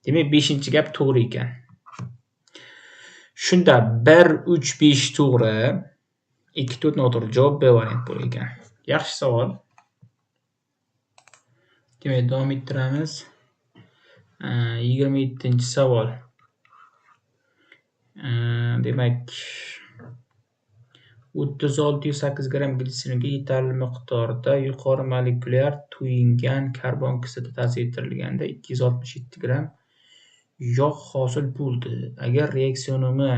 A: Demak, 5-gap to'g'ri ekan. Shunda 1, 3, 5 to'g'ri, 2, 4 noto'g'ri. Javob B variant bo'lar ekan. Yaxshi savol. Demak, davom ettiramiz. 27-savol. Demak, 3608 gram glitseringa yetarli miqdorda yuqori molekulyar to'yingan karbon kislota ta'sir ettirilganda 267 gram yog' hosil bo'ldi. Agar reaksiya unumi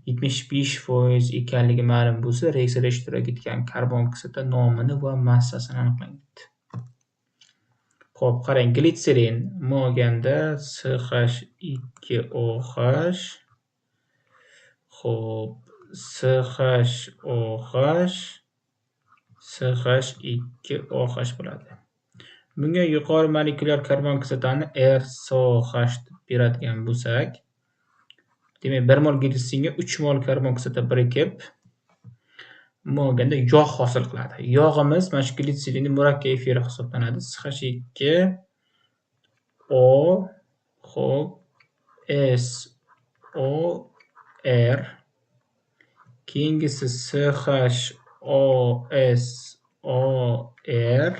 A: 75% ekanligi ma'lum bo'lsa, reaksiyada ishtirok etgan karbon kislota nomini va massasini aniqlang. Xo'p, qarang, glitserin olganda CH2OH. Xo'p, CH2OH bo'ladi. Bunga yuqori molekulyar karbon kislotani RSOH deb beradigan bo'lsak, demak 1 mol glitseringa 3 mol karbon kislota birikib, olganda yog' hosil qiladi. Yog'imiz mana shu glitserinning murakkab efiri hisoblanadi. CH2O xo'p SOR keyingisi CHOH SOR,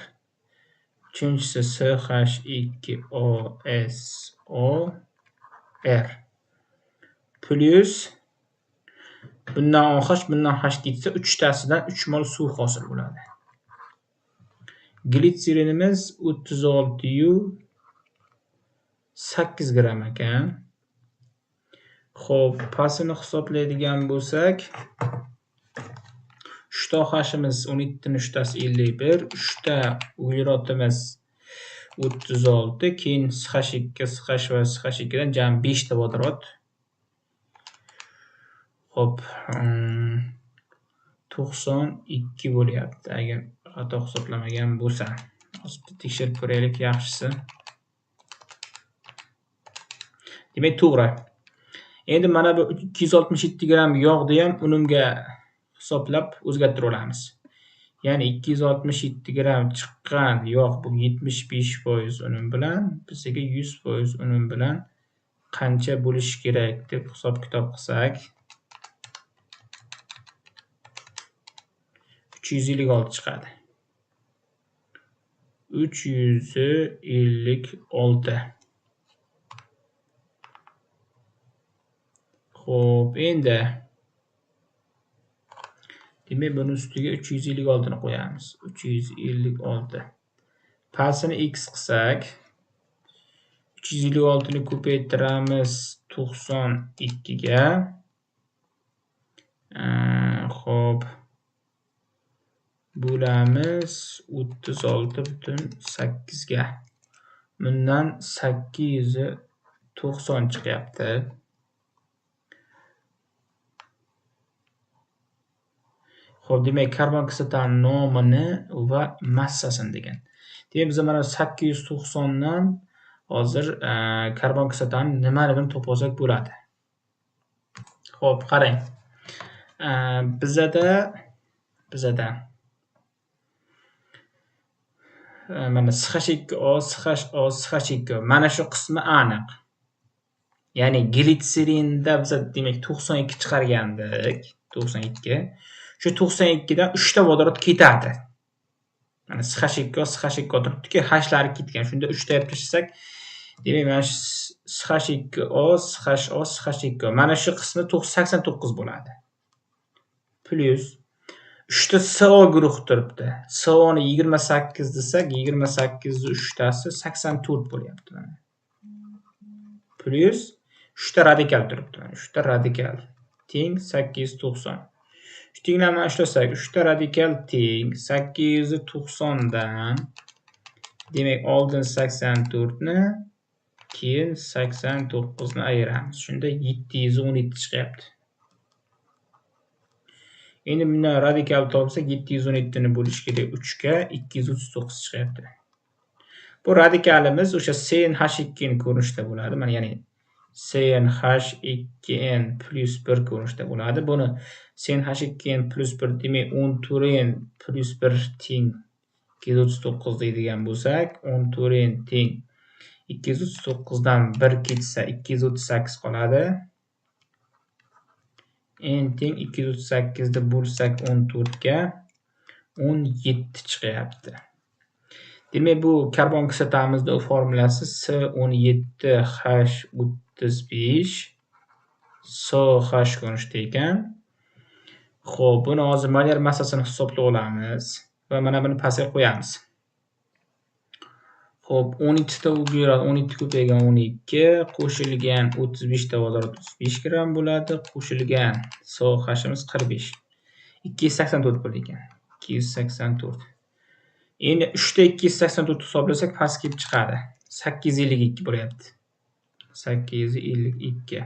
A: uchinchisi CH2OSOR plus bundan OH, bundan H ketsa, uchtasidan 3 mol suv hosil bo'ladi. Glitserinimiz 36,8 gram ekan. Xo'p, pasini hisoblaydigan bo'lsak, 3 ta OH'imiz 17 ning 3tasi 51, 3 ta uglerodimiz 36, keyin SH2, SH va SH2 dan jami 5 ta vodorod. Xo'p, 92 bo'lyapti. Agar xato hisoblamagan bo'lsam, hozir tekshirib ko'raylik yaxshisi. Demak, to'g'ri. Endi mana bu 267 gram yog'ni ham unumga hisoblab o'zgartirib olamiz. Ya'ni 267 gram chiqqan yog' bu 75% unum bilan bizga 100% unum bilan qancha bo'lishi kerak deb hisob-kitob qilsak, 356 chiqadi. 356. Xo'p, endi demak, buni ustiga 356 ni qo'yamiz. 356. Pasini x qilsak, 356 ni ko'paytiramiz 92 ga. Xo'p, bo'lamiz 36,8 ga. Bundan 890 chiqyapti. Xo'p, demak, karbon kislotani nomini va massasini degan. Demak, biz mana 890 dan hozir karbon kislotaning nimaligini topib olsak bo'ladi. Xo'p, qarang. Bizada mana SH2O, SHO, SH2O. Mana shu qismi aniq. Ya'ni glitserinda biz demak 92 chiqargandik. 92. Shu 92 dan 3 ta vodorod ketadi. Mana SH2O, SH2O turibdi-ki, H'lari ketgan. Shunda 3 ta olib tashlasak, demak, mana shu SH2O, SHO, SH2O. Mana shu qismi 89 bo'ladi. Plus 3 ta CO guruhi turibdi. CO ni 28 desak, 28 ni 3 tasi 84 bo'lyapti mana. Plus 3 ta radikal turibdi. 3 ta radikal teng 890. Tenglarni ishlasak, 3 ta radikal teng 890 dan, demak, oldin 84 ni, keyin 89 ni ayiramiz. Shunda 717 chiqyapti. Endi bundan radikal topsak, 717 ni bo'lish kerak 3 ga, 239 chiqyapti. Bu radikalimiz o'sha CnH2 ni ko'rinishda bo'ladi. Mana, ya'ni CnH2n plus 1 ko'rinishda bo'ladi. Buni CnH2n plus 1 demak 14n plus 1 teng 239 deydigan bo'lsak, 14n teng 239 dan 1 ketsa 238 qoladi. N teng 238 ni bo'lsak 14 ga 17 chiqyapti. Demak, bu karbon kislotamizning formulasi C17H35 SOH ko'rinishda ekan. Xo'p, buni hozir molyar massasini hisoblab olamiz va mana buni pastga qo'yamiz. Xo'p, 12 ta uglerod, 12 ko'paygan 12, qo'shilgan 35 ta vodorod 35 gram bo'ladi, qo'shilgan SOH'imiz 45. 284 bo'ldi ekan. 284. Endi 3 ta 284 hisoblasak, past kelib chiqadi. 852 bo'lyapti. 852.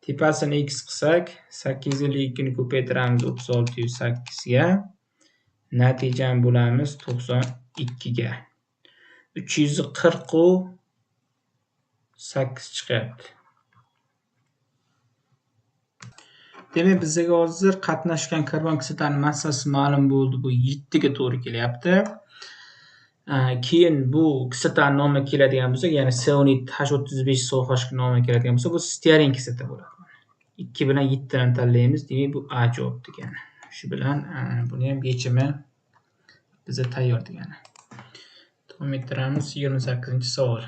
A: Tepasini x qilsak, 852 ni ko'paytiramiz 36,8 ga. Natijam bo'lamiz 92 ga. 348 chiqyapti. Demak, bizga hozir qatnashgan karbon kislotaning massasi ma'lum bo'ldi. Bu 7 ga to'g'ri kelyapti. Keyin bu kislotaning nomiga keladigan bo'lsak, ya'ni C17H35 SOH nomiga keladigan bo'lsa, bu stearin kislota bo'ladi. 2 bilan 7 ni tanlaymiz. Demak, bu A javob ekan. Shu bilan buni ham yechimi bizga tayyor degani. Davom ettiramiz. 28-savol.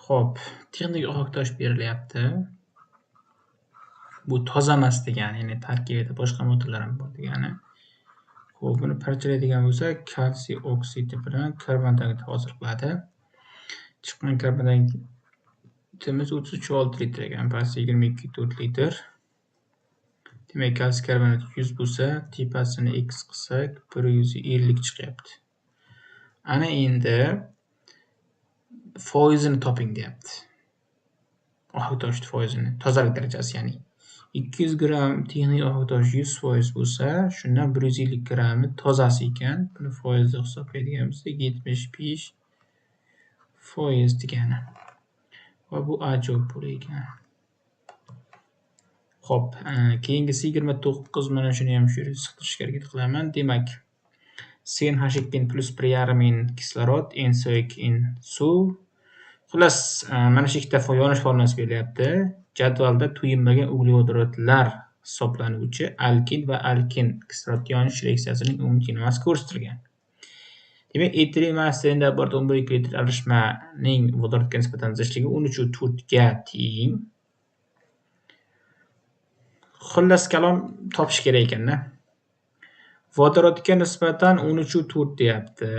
A: Xo'p, texnik ohaktosh berilyapti. Bu toza emas degani, ya'ni tarkibida boshqa moddalar ham bor degani. Xo'p, buni parchalaydigan bo'lsak, kalsiy oksidi bilan karbon dioksid hosil qiladi. Chiqqan karbon dioksidimiz 33,6 litr ekan, pasti 22,4 litr. Demak, kalsiy karbonat 100 bo'lsa, tepasini x qilsak, 150 chiqyapti. Ana endi foizini toping deyapti. Ohaktosh foizini, tozalik darajasi, ya'ni 200 gram texnik ohaktosh 100% bo'lsa, shundan 150 grami tozasi ekan. Buni foizda hisoblaydigan bo'lsak, 75% degani. Va bu ajoyib bo'lar ekan. Xo'p, keyingisi 29, mana shuni ham shu yerga siqtirishga harakat qilaman. Demak, CnH2 plus 1,5 kislorod, NSO2 suv. Xullas, mana shu ikkita yonish formulasi berilyapti. Jadvalda to'yinmagan uglevodorodlar hisoblanuvchi alkin va alkin kislorod yonish reaksiyasining umumiy kinemasi ko'rsatilgan. Demak, etilin va astilinda 1,2 litr aralashmaning vodorodga nisbatan zichligi 13,4 ga teng. Xullas kalom topish kerak ekanda. Vodorodga nisbatan 13,4 deyapti.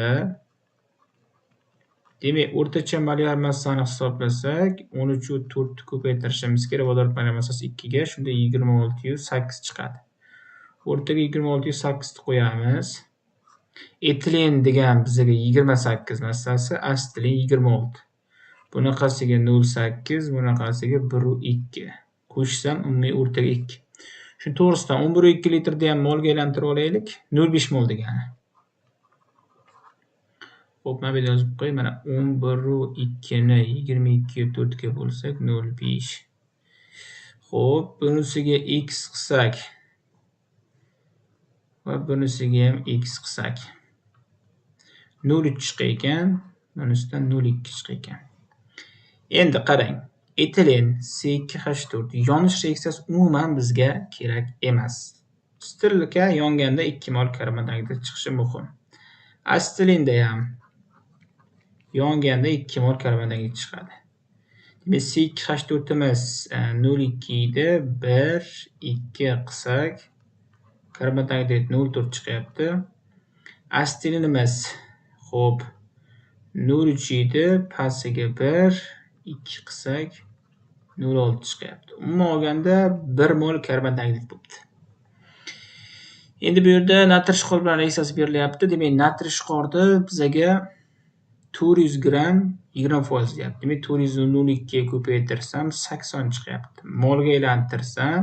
A: Demak, o'rtacha molyar massani hisoblasak, 13,4 ko'paytirishimiz kerak. Vodorod molyar massasi 2 ga, shunda 26,8 chiqadi. O'rtaga 26,8 ni qo'yamiz. Etilin degan bizga 28 massasi, astilin 26. Bunaqasiga 0,8, bunaqasiga 1,2. Qo'shsam umumiy o'rtaga 2. Shu to'g'risidan 11,2 litrda ham molga aylantirib olaylik. 0,5 mol degani. Xo'p, mana bu yerda yozib qo'y. Mana 11,2 ni 22,4 ga bo'lsak 0,5. Xo'p, bunisiga x qilsak va bunisiga ham x qilsak 0,3 chiqar ekan, bunisidan 0,2 chiqar ekan. Endi qarang, etilin C2H4 yonish reaksiyasi umuman bizga kerak emas. Stilka yonganda 2 mol karbon dioksid chiqishi muhim. Astilinda ham yonganda 2 mol karbon dioksid chiqadi. Demak, C2H4imiz 0,2 ida 1, 2 qilsak karbon dioksid 0,4 chiqyapti. Astilinimiz xo'p 0,3 ida pastiga 1, 2 qilsak 0,6 chiqyapti. Umuman olganda 1 mol karbon dioksid bo'libdi. Endi bu yerda natriy shqor bilan reaksiyasi berilyapti. Demak, natriy shqorni bizga 400 gram 20% deyapti. Demak, 400 ni 0,2 ga ko'paytirsam 80 chiqyapti. Molga aylantirsam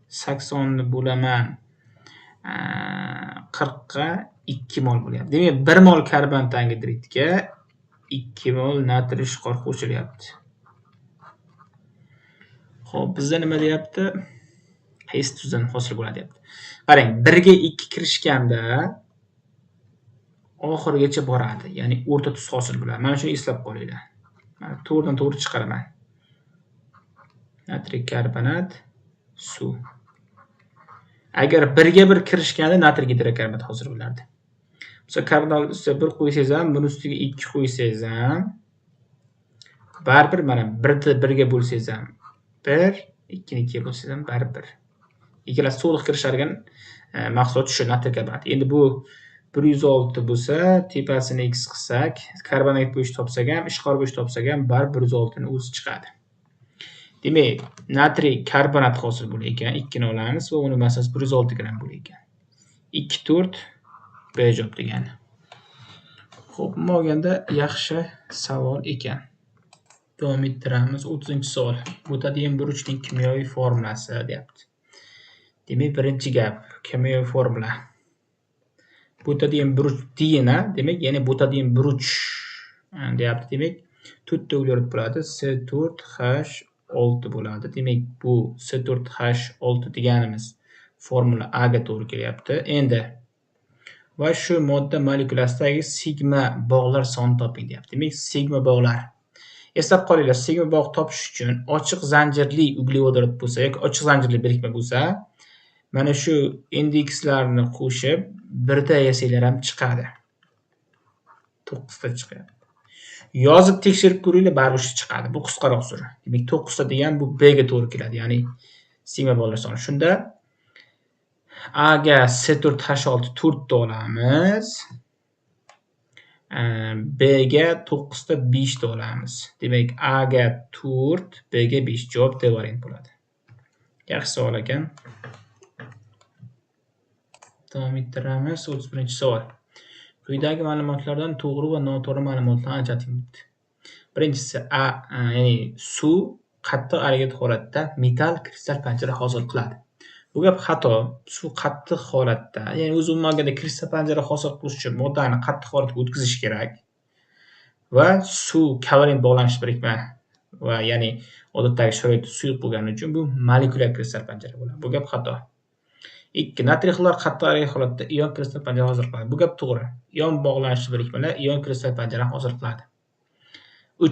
A: 80 ni bo'laman 40 ga 2 mol bo'lyapti. Demak, 1 mol karbon dioksidga 2 mol natriy shqor qo'shilyapti. Xo'p, bizda nima deyapti? Qaysi tuzdan hosil bo'ladi deyapti. Qarang, 1 ga 2 kirishganda oxirigacha boradi. Ya'ni o'rta tuz hosil bo'ladi. Mana shuni eslab qolinglar. Mana to'g'ridan to'g'ri chiqaraman. Natriy karbonat, suv. Agar 1 ga 1 kirishganda natriy gidrokarbonat hosil bo'lardi. Bo'lsa karbonat ustiga 1 qo'ysangiz ham, buni ustiga 2 qo'ysangiz ham baribir mana 1 ni 1 ga bo'lsangiz ham 1, 2 ni 2 ga bo'lsangiz ham baribir. Ikkalasi to'liq kirishadigan mahsulot shu natriy karbonat. Endi bu 106 bo'lsa, tepasini x qilsak, karbonat bo'yicha topsak ham, ishqor bo'yicha topsak ham baribir 106 ni o'zi chiqadi. Demak, natriy karbonat hosil bo'lar ekan, 2 ni olamiz va uni massasi 106 gram bo'lar ekan. 2, 4 B javob degani. Xo'p, nima olganda yaxshi savol ekan. Davom ettiramiz. 30-savol. Butadiyen buruchning kimyoviy formulasi deyapti. Demak, birinchi gap, kimyoviy formula. Butadiyen buruch diyena, demak, ya'ni butadiyen buruch deyapti. Demak, 4 ta uglerod bo'ladi, C4H6 bo'ladi. Demak, bu C4H6 deganimiz formula A ga to'g'ri kelyapti. Endi va shu modda molekulasidagi sigma bog'lar sonini toping deyapti. Demak, sigma bog'lar. Eslab qolinglar, sigma bog' topish uchun ochiq zanjirli uglevodorod bo'lsa yoki ochiq zanjirli birikma bo'lsa, mana shu indekslarni qo'shib 1 da yasanglar ham chiqadi. 9 ta chiqadi. Yozib tekshirib ko'ringlar, baribir chiqadi. Bu qisqaroq sura. Demak, 9 ta degan bu B ga to'g'ri keladi, ya'ni sigma bog'lar soni. Shunda A ga C4H6 4 ta olamiz. B ga 9 ta 5 ta olamiz. Demak, A ga 4, B ga 5. Javob D variant bo'ladi. Yaxshi savol ekan. Davom ettiramiz. 31-savol. Quyidagi ma'lumotlardan to'g'ri va noto'g'ri ma'lumotlarni ajrating. Birinchisi A, ya'ni suv qattiq harakat holatda metall kristal panjara hosil qiladi. Bu gap xato. Suv qattiq holatda, ya'ni o'zi umuman olganda kristal panjara hosil qilish uchun moddani qattiq holatga o'tkazish kerak. Va suv kovalent bog'lanish birikma va ya'ni odatdagi sharoitda suyuq bo'lgani uchun bu molekulyar kristal panjara bo'ladi. Bu gap xato. 2. Natriy xlor qattiq harakat holatda ion kristal panjara hosil qiladi. Bu gap to'g'ri. Ion bog'lanishi birikmalar ion kristal panjara hosil qiladi. 3.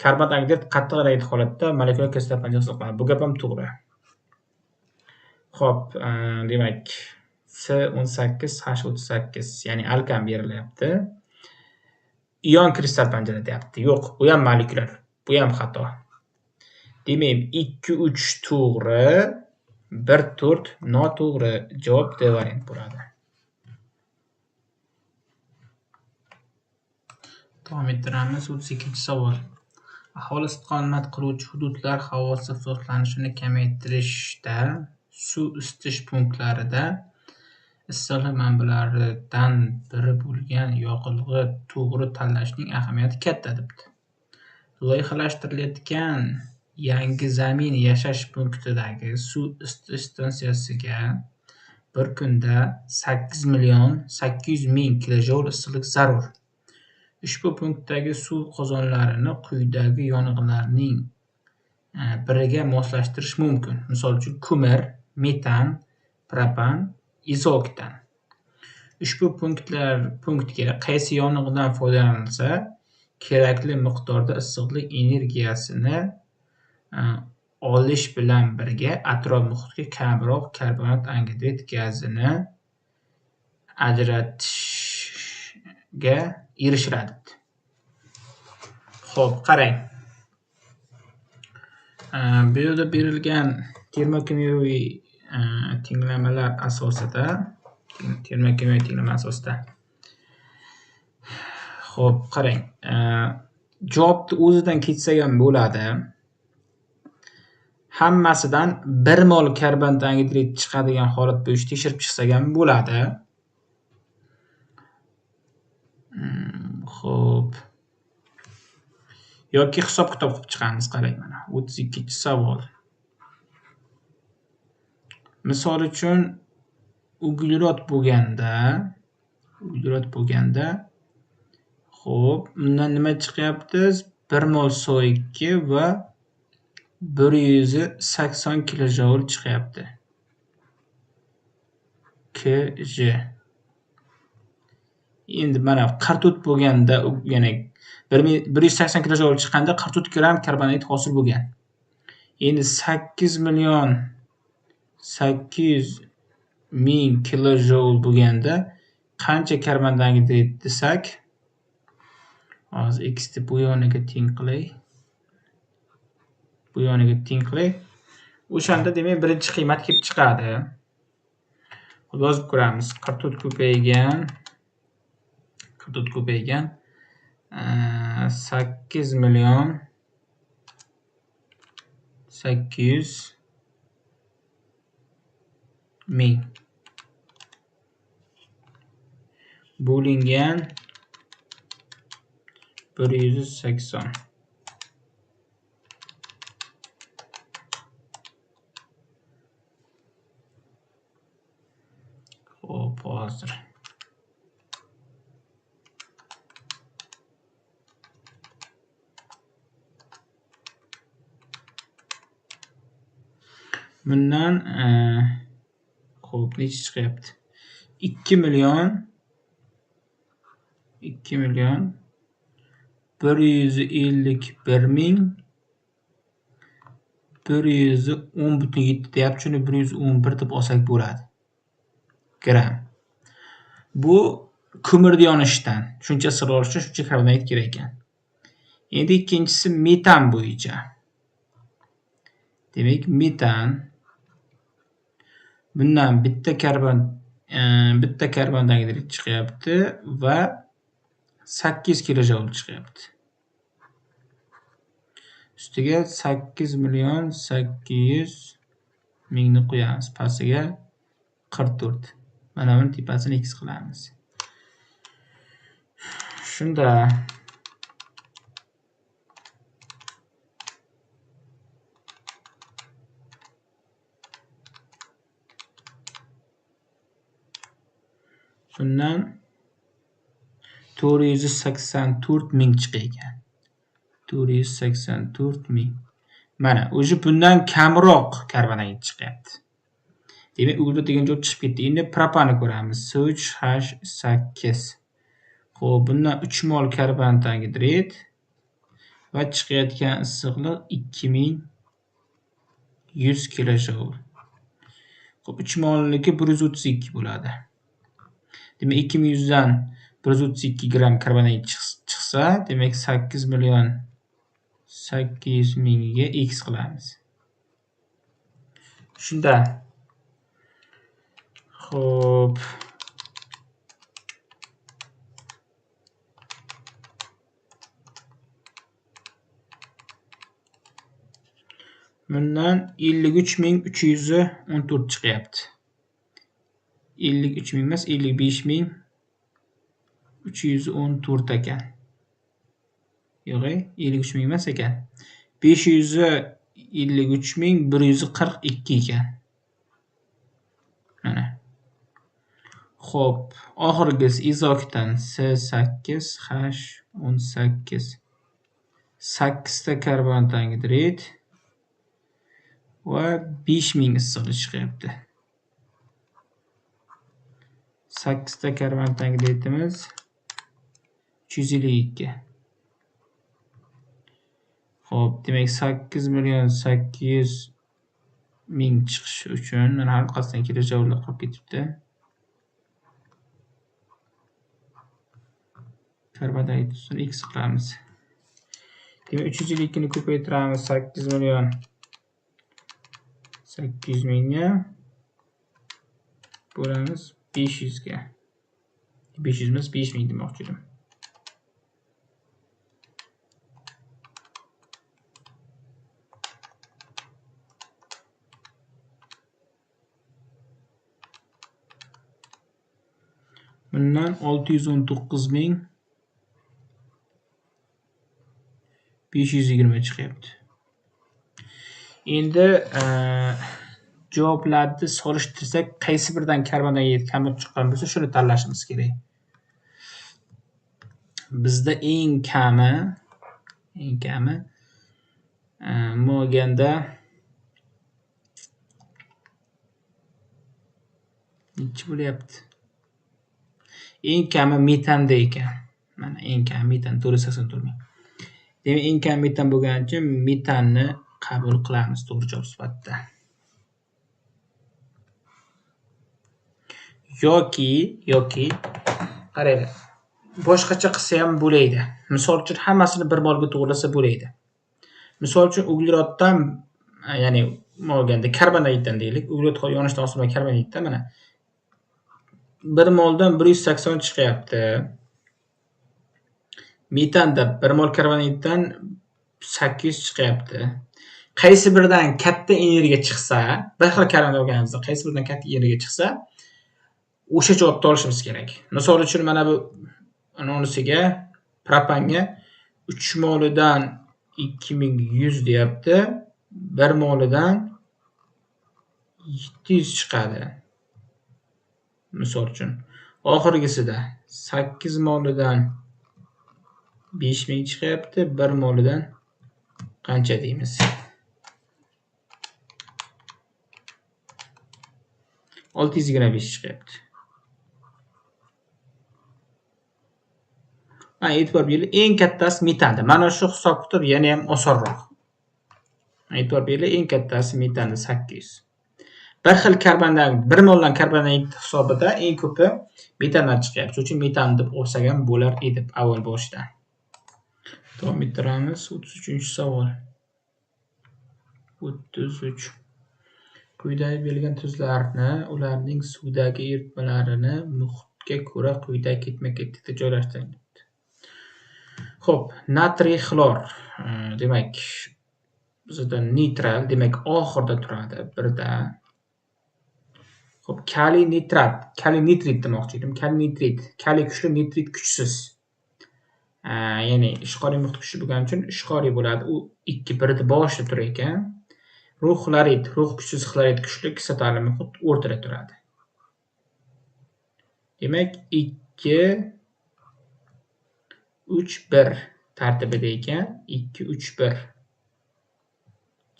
A: Karbon angidrid qattiq harakat holatda molekulyar kristal panjara hosil qiladi. Bu gap ham to'g'ri. Xo'p, demak C18H38, ya'ni alkan berilyapti. Ion kristal panjara deyapti. Yo'q, bu ham molekulyar. Bu ham xato. Demak, 2-3 to'g'ri, 1-4 noto'g'ri. Javob D variant bo'ladi. Davom ettiramiz. 32-savol. Aholi istiqomat qiluvchi hududlar havosi ifloslanishini kamaytirishda suv isitish punktlarida issiqlik manbalaridan biri bo'lgan yoqilg'i to'g'ri tanlashning ahamiyati katta debdi. Loyihalashtirilayotgan yangi zamin yashash punktidagi suv isitish stansiyasiga bir kunda 8.800.000 kilojoule issiqlik zarur. Ushbu punktdagi suv qozonlarini quyidagi yonilg'ilarning biriga moslashtirish mumkin. Misol uchun ko'mir, metan, propan, izoktan. Ushbu punktga qaysi yonilg'idan foydalanilsa, kerakli miqdorda issiqlik energiyasini olish bilan birga atrof muhitga kamroq karbonat angidrid gazini ajratishga erishiladi. Xo'p, qarang. Bu yerda berilgan termokimyoviy tenglamalar asosida, xo'p, qarang. Javobni o'zidan ketsa ham bo'ladi. Hammasidan 1 mol karbonat angidrid chiqadigan holat bo'yicha tekshirib chiqsak ham bo'ladi. Xo'p. Yoki hisob-kitob qilib chiqamiz, qarang mana. 32-savol. Misol uchun uglerod bo'lganda, xo'p, undan nima chiqyapti? 1 mol SO2 va 180 kilojoule chiqyapti. Kj. Endi mana 44 bo'lganda, ya'ni 180 kilojoule chiqqanda 44 gram karbonat hosil bo'lgan. Endi 8.800.000 kilojoule bo'lganda qancha karbonat angidrid desak, hozir x ni bu yoniga teng qilay. O'shanda demak birinchi qiymat kelib chiqadi. Yozib ko'ramiz. 44 ko'paygan 8.800.000 bo'lingan 180. Xo'p, hozir bundan xo'p, necha chiqyapti? 2 million 151.110.7 deyapti. Shuni 111 deb olsak bo'ladi. Gram. Bu ko'mirni yonishdan. Shuncha sig'ib olish uchun shuncha karbondioksid kerak ekan. Endi ikkinchisi metan bo'yicha. Demak, metan bundan bitta karbondioksid chiqyapti va 8 kilojoule chiqyapti. Ustiga 8.800.000 ni qo'yamiz. Pastiga 44. Mana buni tepasini x qilamiz. Shunda bundan 484.000 chiqar ekan. 484.000. Mana, o'zi bundan kamroq karbondioksid chiqyapti. Demak, ugli degan joy chiqib ketdi. Endi propanni ko'ramiz. SO3H8. Xo'p, bundan 3 mol karbondioksid va chiqayotgan issiqlik 2100 kilojoule. Xo'p, 3 molniki 132 bo'ladi. Demak, 2100 dan 132 gram karbondioksid chiqsa, demak 8.800.000 ga x qilamiz. Shunda xo'p, bundan 53.314 chiqyapti. 53.000 emas, 55.314 ekan. Yo'q, 53.000 emas ekan. 553.142 ekan. Mana. Xo'p, oxirgisi izoktan S8H18. 8 ta karbondioksid va 5000 issiqlik chiqyapti. 8 ta karbondioksidimiz 352. Xo'p, demak 8.800.000 chiqishi uchun mana har qanday kilojoule qolib ketibdi. Karbondioksid x qilamiz. Demak, 352 ni ko'paytiramiz 8.800.000 ga. Bo'lamiz 500 ga. 500 emas, 5000 demoqchi edim. Bundan 619.520 chiqyapti. Endi javoblarni solishtirsak, qaysi biridan karbondioksid kamroq chiqqan bo'lsa, shuni tanlashimiz kerak. Bizda eng kami bo'lganda nechi bo'lyapti? Eng kami metanda ekan. Mana eng kami metan 484.000. Demak, eng kami metan bo'lgani uchun metanni qabul qilamiz to'g'ri javob sifatida. Yoki qaranglar. Boshqacha qilsa ham bo'laydi. Misol uchun hammasini bir molga to'g'rilasa bo'laydi. Misol uchun ugleroddan, ya'ni bo'lganda karbondioksiddan deylik, uglерод yonishdan osilgan karbondioksiddan mana 1 moldan 180 chiqyapti. Metanda 1 mol karbondioksiddan 800 chiqyapti. Qaysi biridan katta energiya chiqsa, bir xil karbondioksid olganimizda qaysi biridan katta energiya chiqsa, o'sha javobni olishimiz kerak. Misol uchun mana bu anonsiga propanga 3 molidan 2100 deyapti. 1 molidan 700 chiqadi. Misol uchun. Oxirgisida 8 molidan 5000 chiqyapti. 1 molidan qancha deymiz? 625 chiqyapti. E'tibor beringlar, eng kattasi metanda. Mana shu hisob kitob yana ham osonroq. E'tibor beringlar, eng kattasi metanda 800. Bir xil karbondioksid, 1 moldan karbondioksid hisobida eng ko'pi metandan chiqyapti. Shuning uchun metan deb olsak ham bo'lar edi avval boshidan. Davom ettiramiz. 33-savol. 33. Quyidagi berilgan tuzlarni ularning suvdagi eritmalarini muhitga ko'ra quyidagi ketma-ketlikda joylashtiring. Xo'p, natriy xlor, demak, bizda neytral, demak oxirida turadi, birda. Xo'p, kaliy nitrat, kaliy nitrit demoqchi edim. Kaliy nitrit, kaliy kuchli, nitrit kuchsiz. Ya'ni ishqoriy muhit kuchli bo'lgani uchun ishqoriy bo'ladi. U ikki birida boshida turar ekan. Rux xlorid, rux kuchsiz, xlorid kuchli, kislotali muhit o'rtada turadi. Demak, 2 3 1 tartibida ekan. 2 3 1.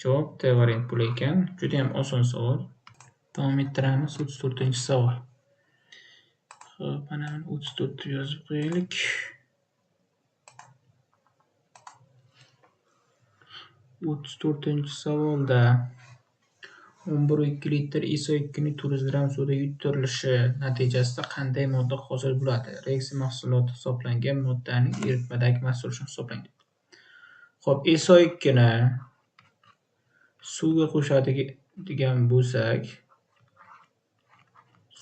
A: Javob D variant bo'lar ekan. Juda ham oson savol. Davom ettiramiz. 34-savol. Xo'p, mana 34 deb yozib qo'yaylik. 34-savolda 11,2 litr SO2 ning 400 gram suvda yuvitirilishi natijasida qanday modda hosil bo'ladi? Reaksiya mahsuloti hisoblangan moddaning eritmadagi massa ulushini hisoblang. Xo'p, SO2 ni suvga qo'shadigan bo'lsak,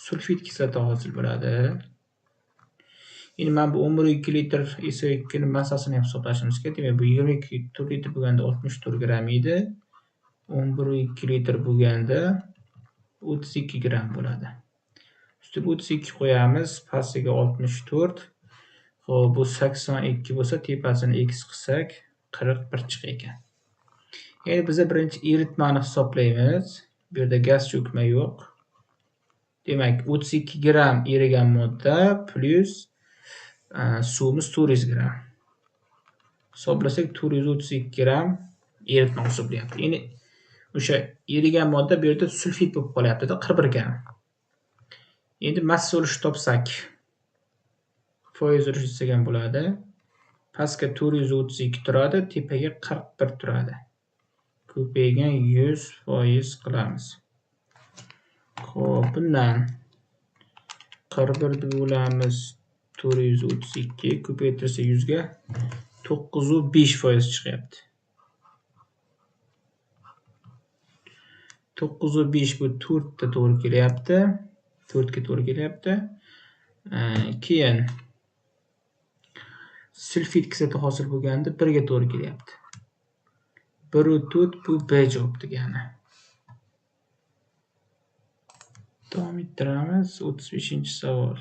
A: sulfid kislota hosil bo'ladi. Endi mana bu 11,2 litr SO2 ning massasini ham hisoblashimiz kerak. Demak, bu 22 litr bo'lganda 64 gram edi. 11,2 litr bo'lganda 32 gram bo'ladi. Ustiga 32 qo'yamiz, pastiga 64. Xo'p, bu 82 bo'lsa, tepasini x qilsak 41 chiqar ekan. Endi biz birinchi eritmani hisoblaymiz. Bu yerda gaz cho'kma yo'q. Demak, 32 gram erigan modda plus suvimiz 400 gram. Hisoblasak 432 gram eritma hisoblayapti. Endi o'sha erigan modda bu yerda sulfid bo'lib qolyapti-da, 41 gram. Endi massa ulushini topsak, foiz ulush desak ham bo'ladi. Pastga 432 turadi, tepaga 41 turadi. Ko'paygan 100% qilamiz. Xo'p, bundan 41 deb bo'lamiz 432 ko'paytirsa 100 ga 9,5% chiqyapti. 9,5 bu 4 ga to'g'ri kelyapti. 4 ga to'g'ri kelyapti. Keyin sulfid kislota hosil bo'lganda 1 ga to'g'ri kelyapti. 1,4 bu B javob degani. Davom ettiramiz. 35-savol.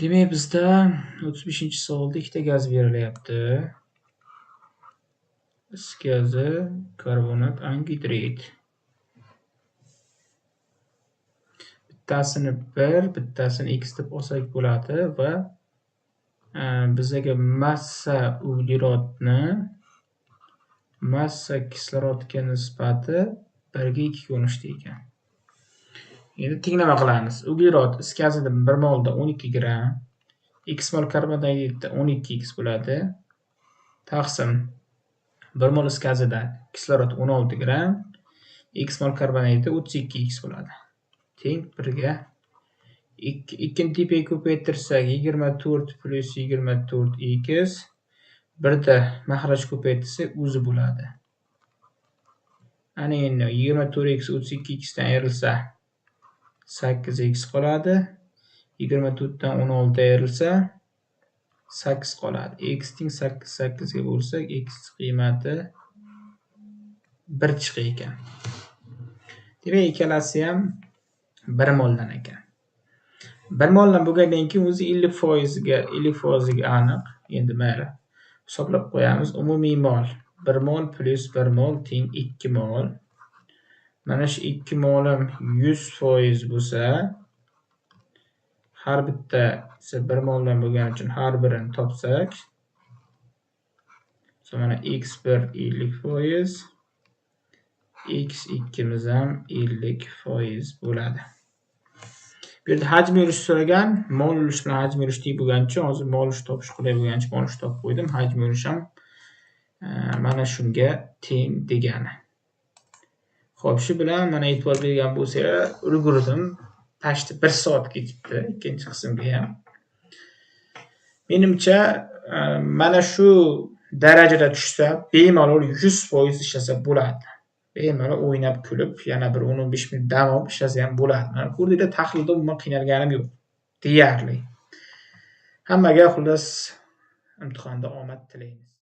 A: Demak, bizda 35-savolda ikkita gaz berilyapti. Is gazi, karbonat, angidrid. Bittasini 1, bittasini x deb olsak bo'ladi va bizga massa uglerodni massa kislorodga nisbati 1 ga 2 ko'rinishda ekan. Endi tenglama qilamiz. Uglerod is gazida 1 molda 12 gram, x mol karbondioksidda 12x bo'ladi. Taqsim 1 mol is gazida kislorod 16 gram, x mol karbondioksidda 32x bo'ladi. Teng 1 ga 2. Ikkini tepaga ko'paytirsak 24 plus 24x. Birda mahraj ko'paytirsak o'zi bo'ladi. Ana endi 24x 32x dan ayrilsa 8x qoladi. 24 dan 16 ayrilsa 8 qoladi. X teng 8 ga bo'lsak x qiymati 1 chiqar ekan. Demak, ikkalasi ham 1 moldan ekan. 1 moldan bo'lgandan keyin o'zi 50% ga aniq. Endi mayli. Hisoblab qo'yamiz. Umumiy mol 1 mol plus 1 mol teng 2 mol. Mana shu 2 molim 100% bo'lsa, har bittasi 1 moldan bo'lgani uchun har birini topsak, mana x1 50%, x2 miz ham 50% bo'ladi. Bu Bu yerda hajm yurish so'ragan. Mol ulush bilan hajm yurish teng bo'lgani uchun hozir mol ulush topish qulay bo'lgani uchun mol ulush topib qo'ydim. Hajm yurish ham mana shunga teng degani. Xo'p, shu bilan mana e'tibor bergan bo'lsanglar, ulgurdim. Почти 1 soat ketibdi ikkinchi qismga ham. Menimcha mana shu darajada tushsa, bemalol 100% ishlasa bo'ladi. Bemalol o'ynab kulib, yana bir 10-15 minut dam olib ishlasa ham bo'ladi. Mana ko'rdinglar, tahlilda umuman qiynalganim yo'q. Deyarli. Hammaga xullas imtihonda omad tilaymiz.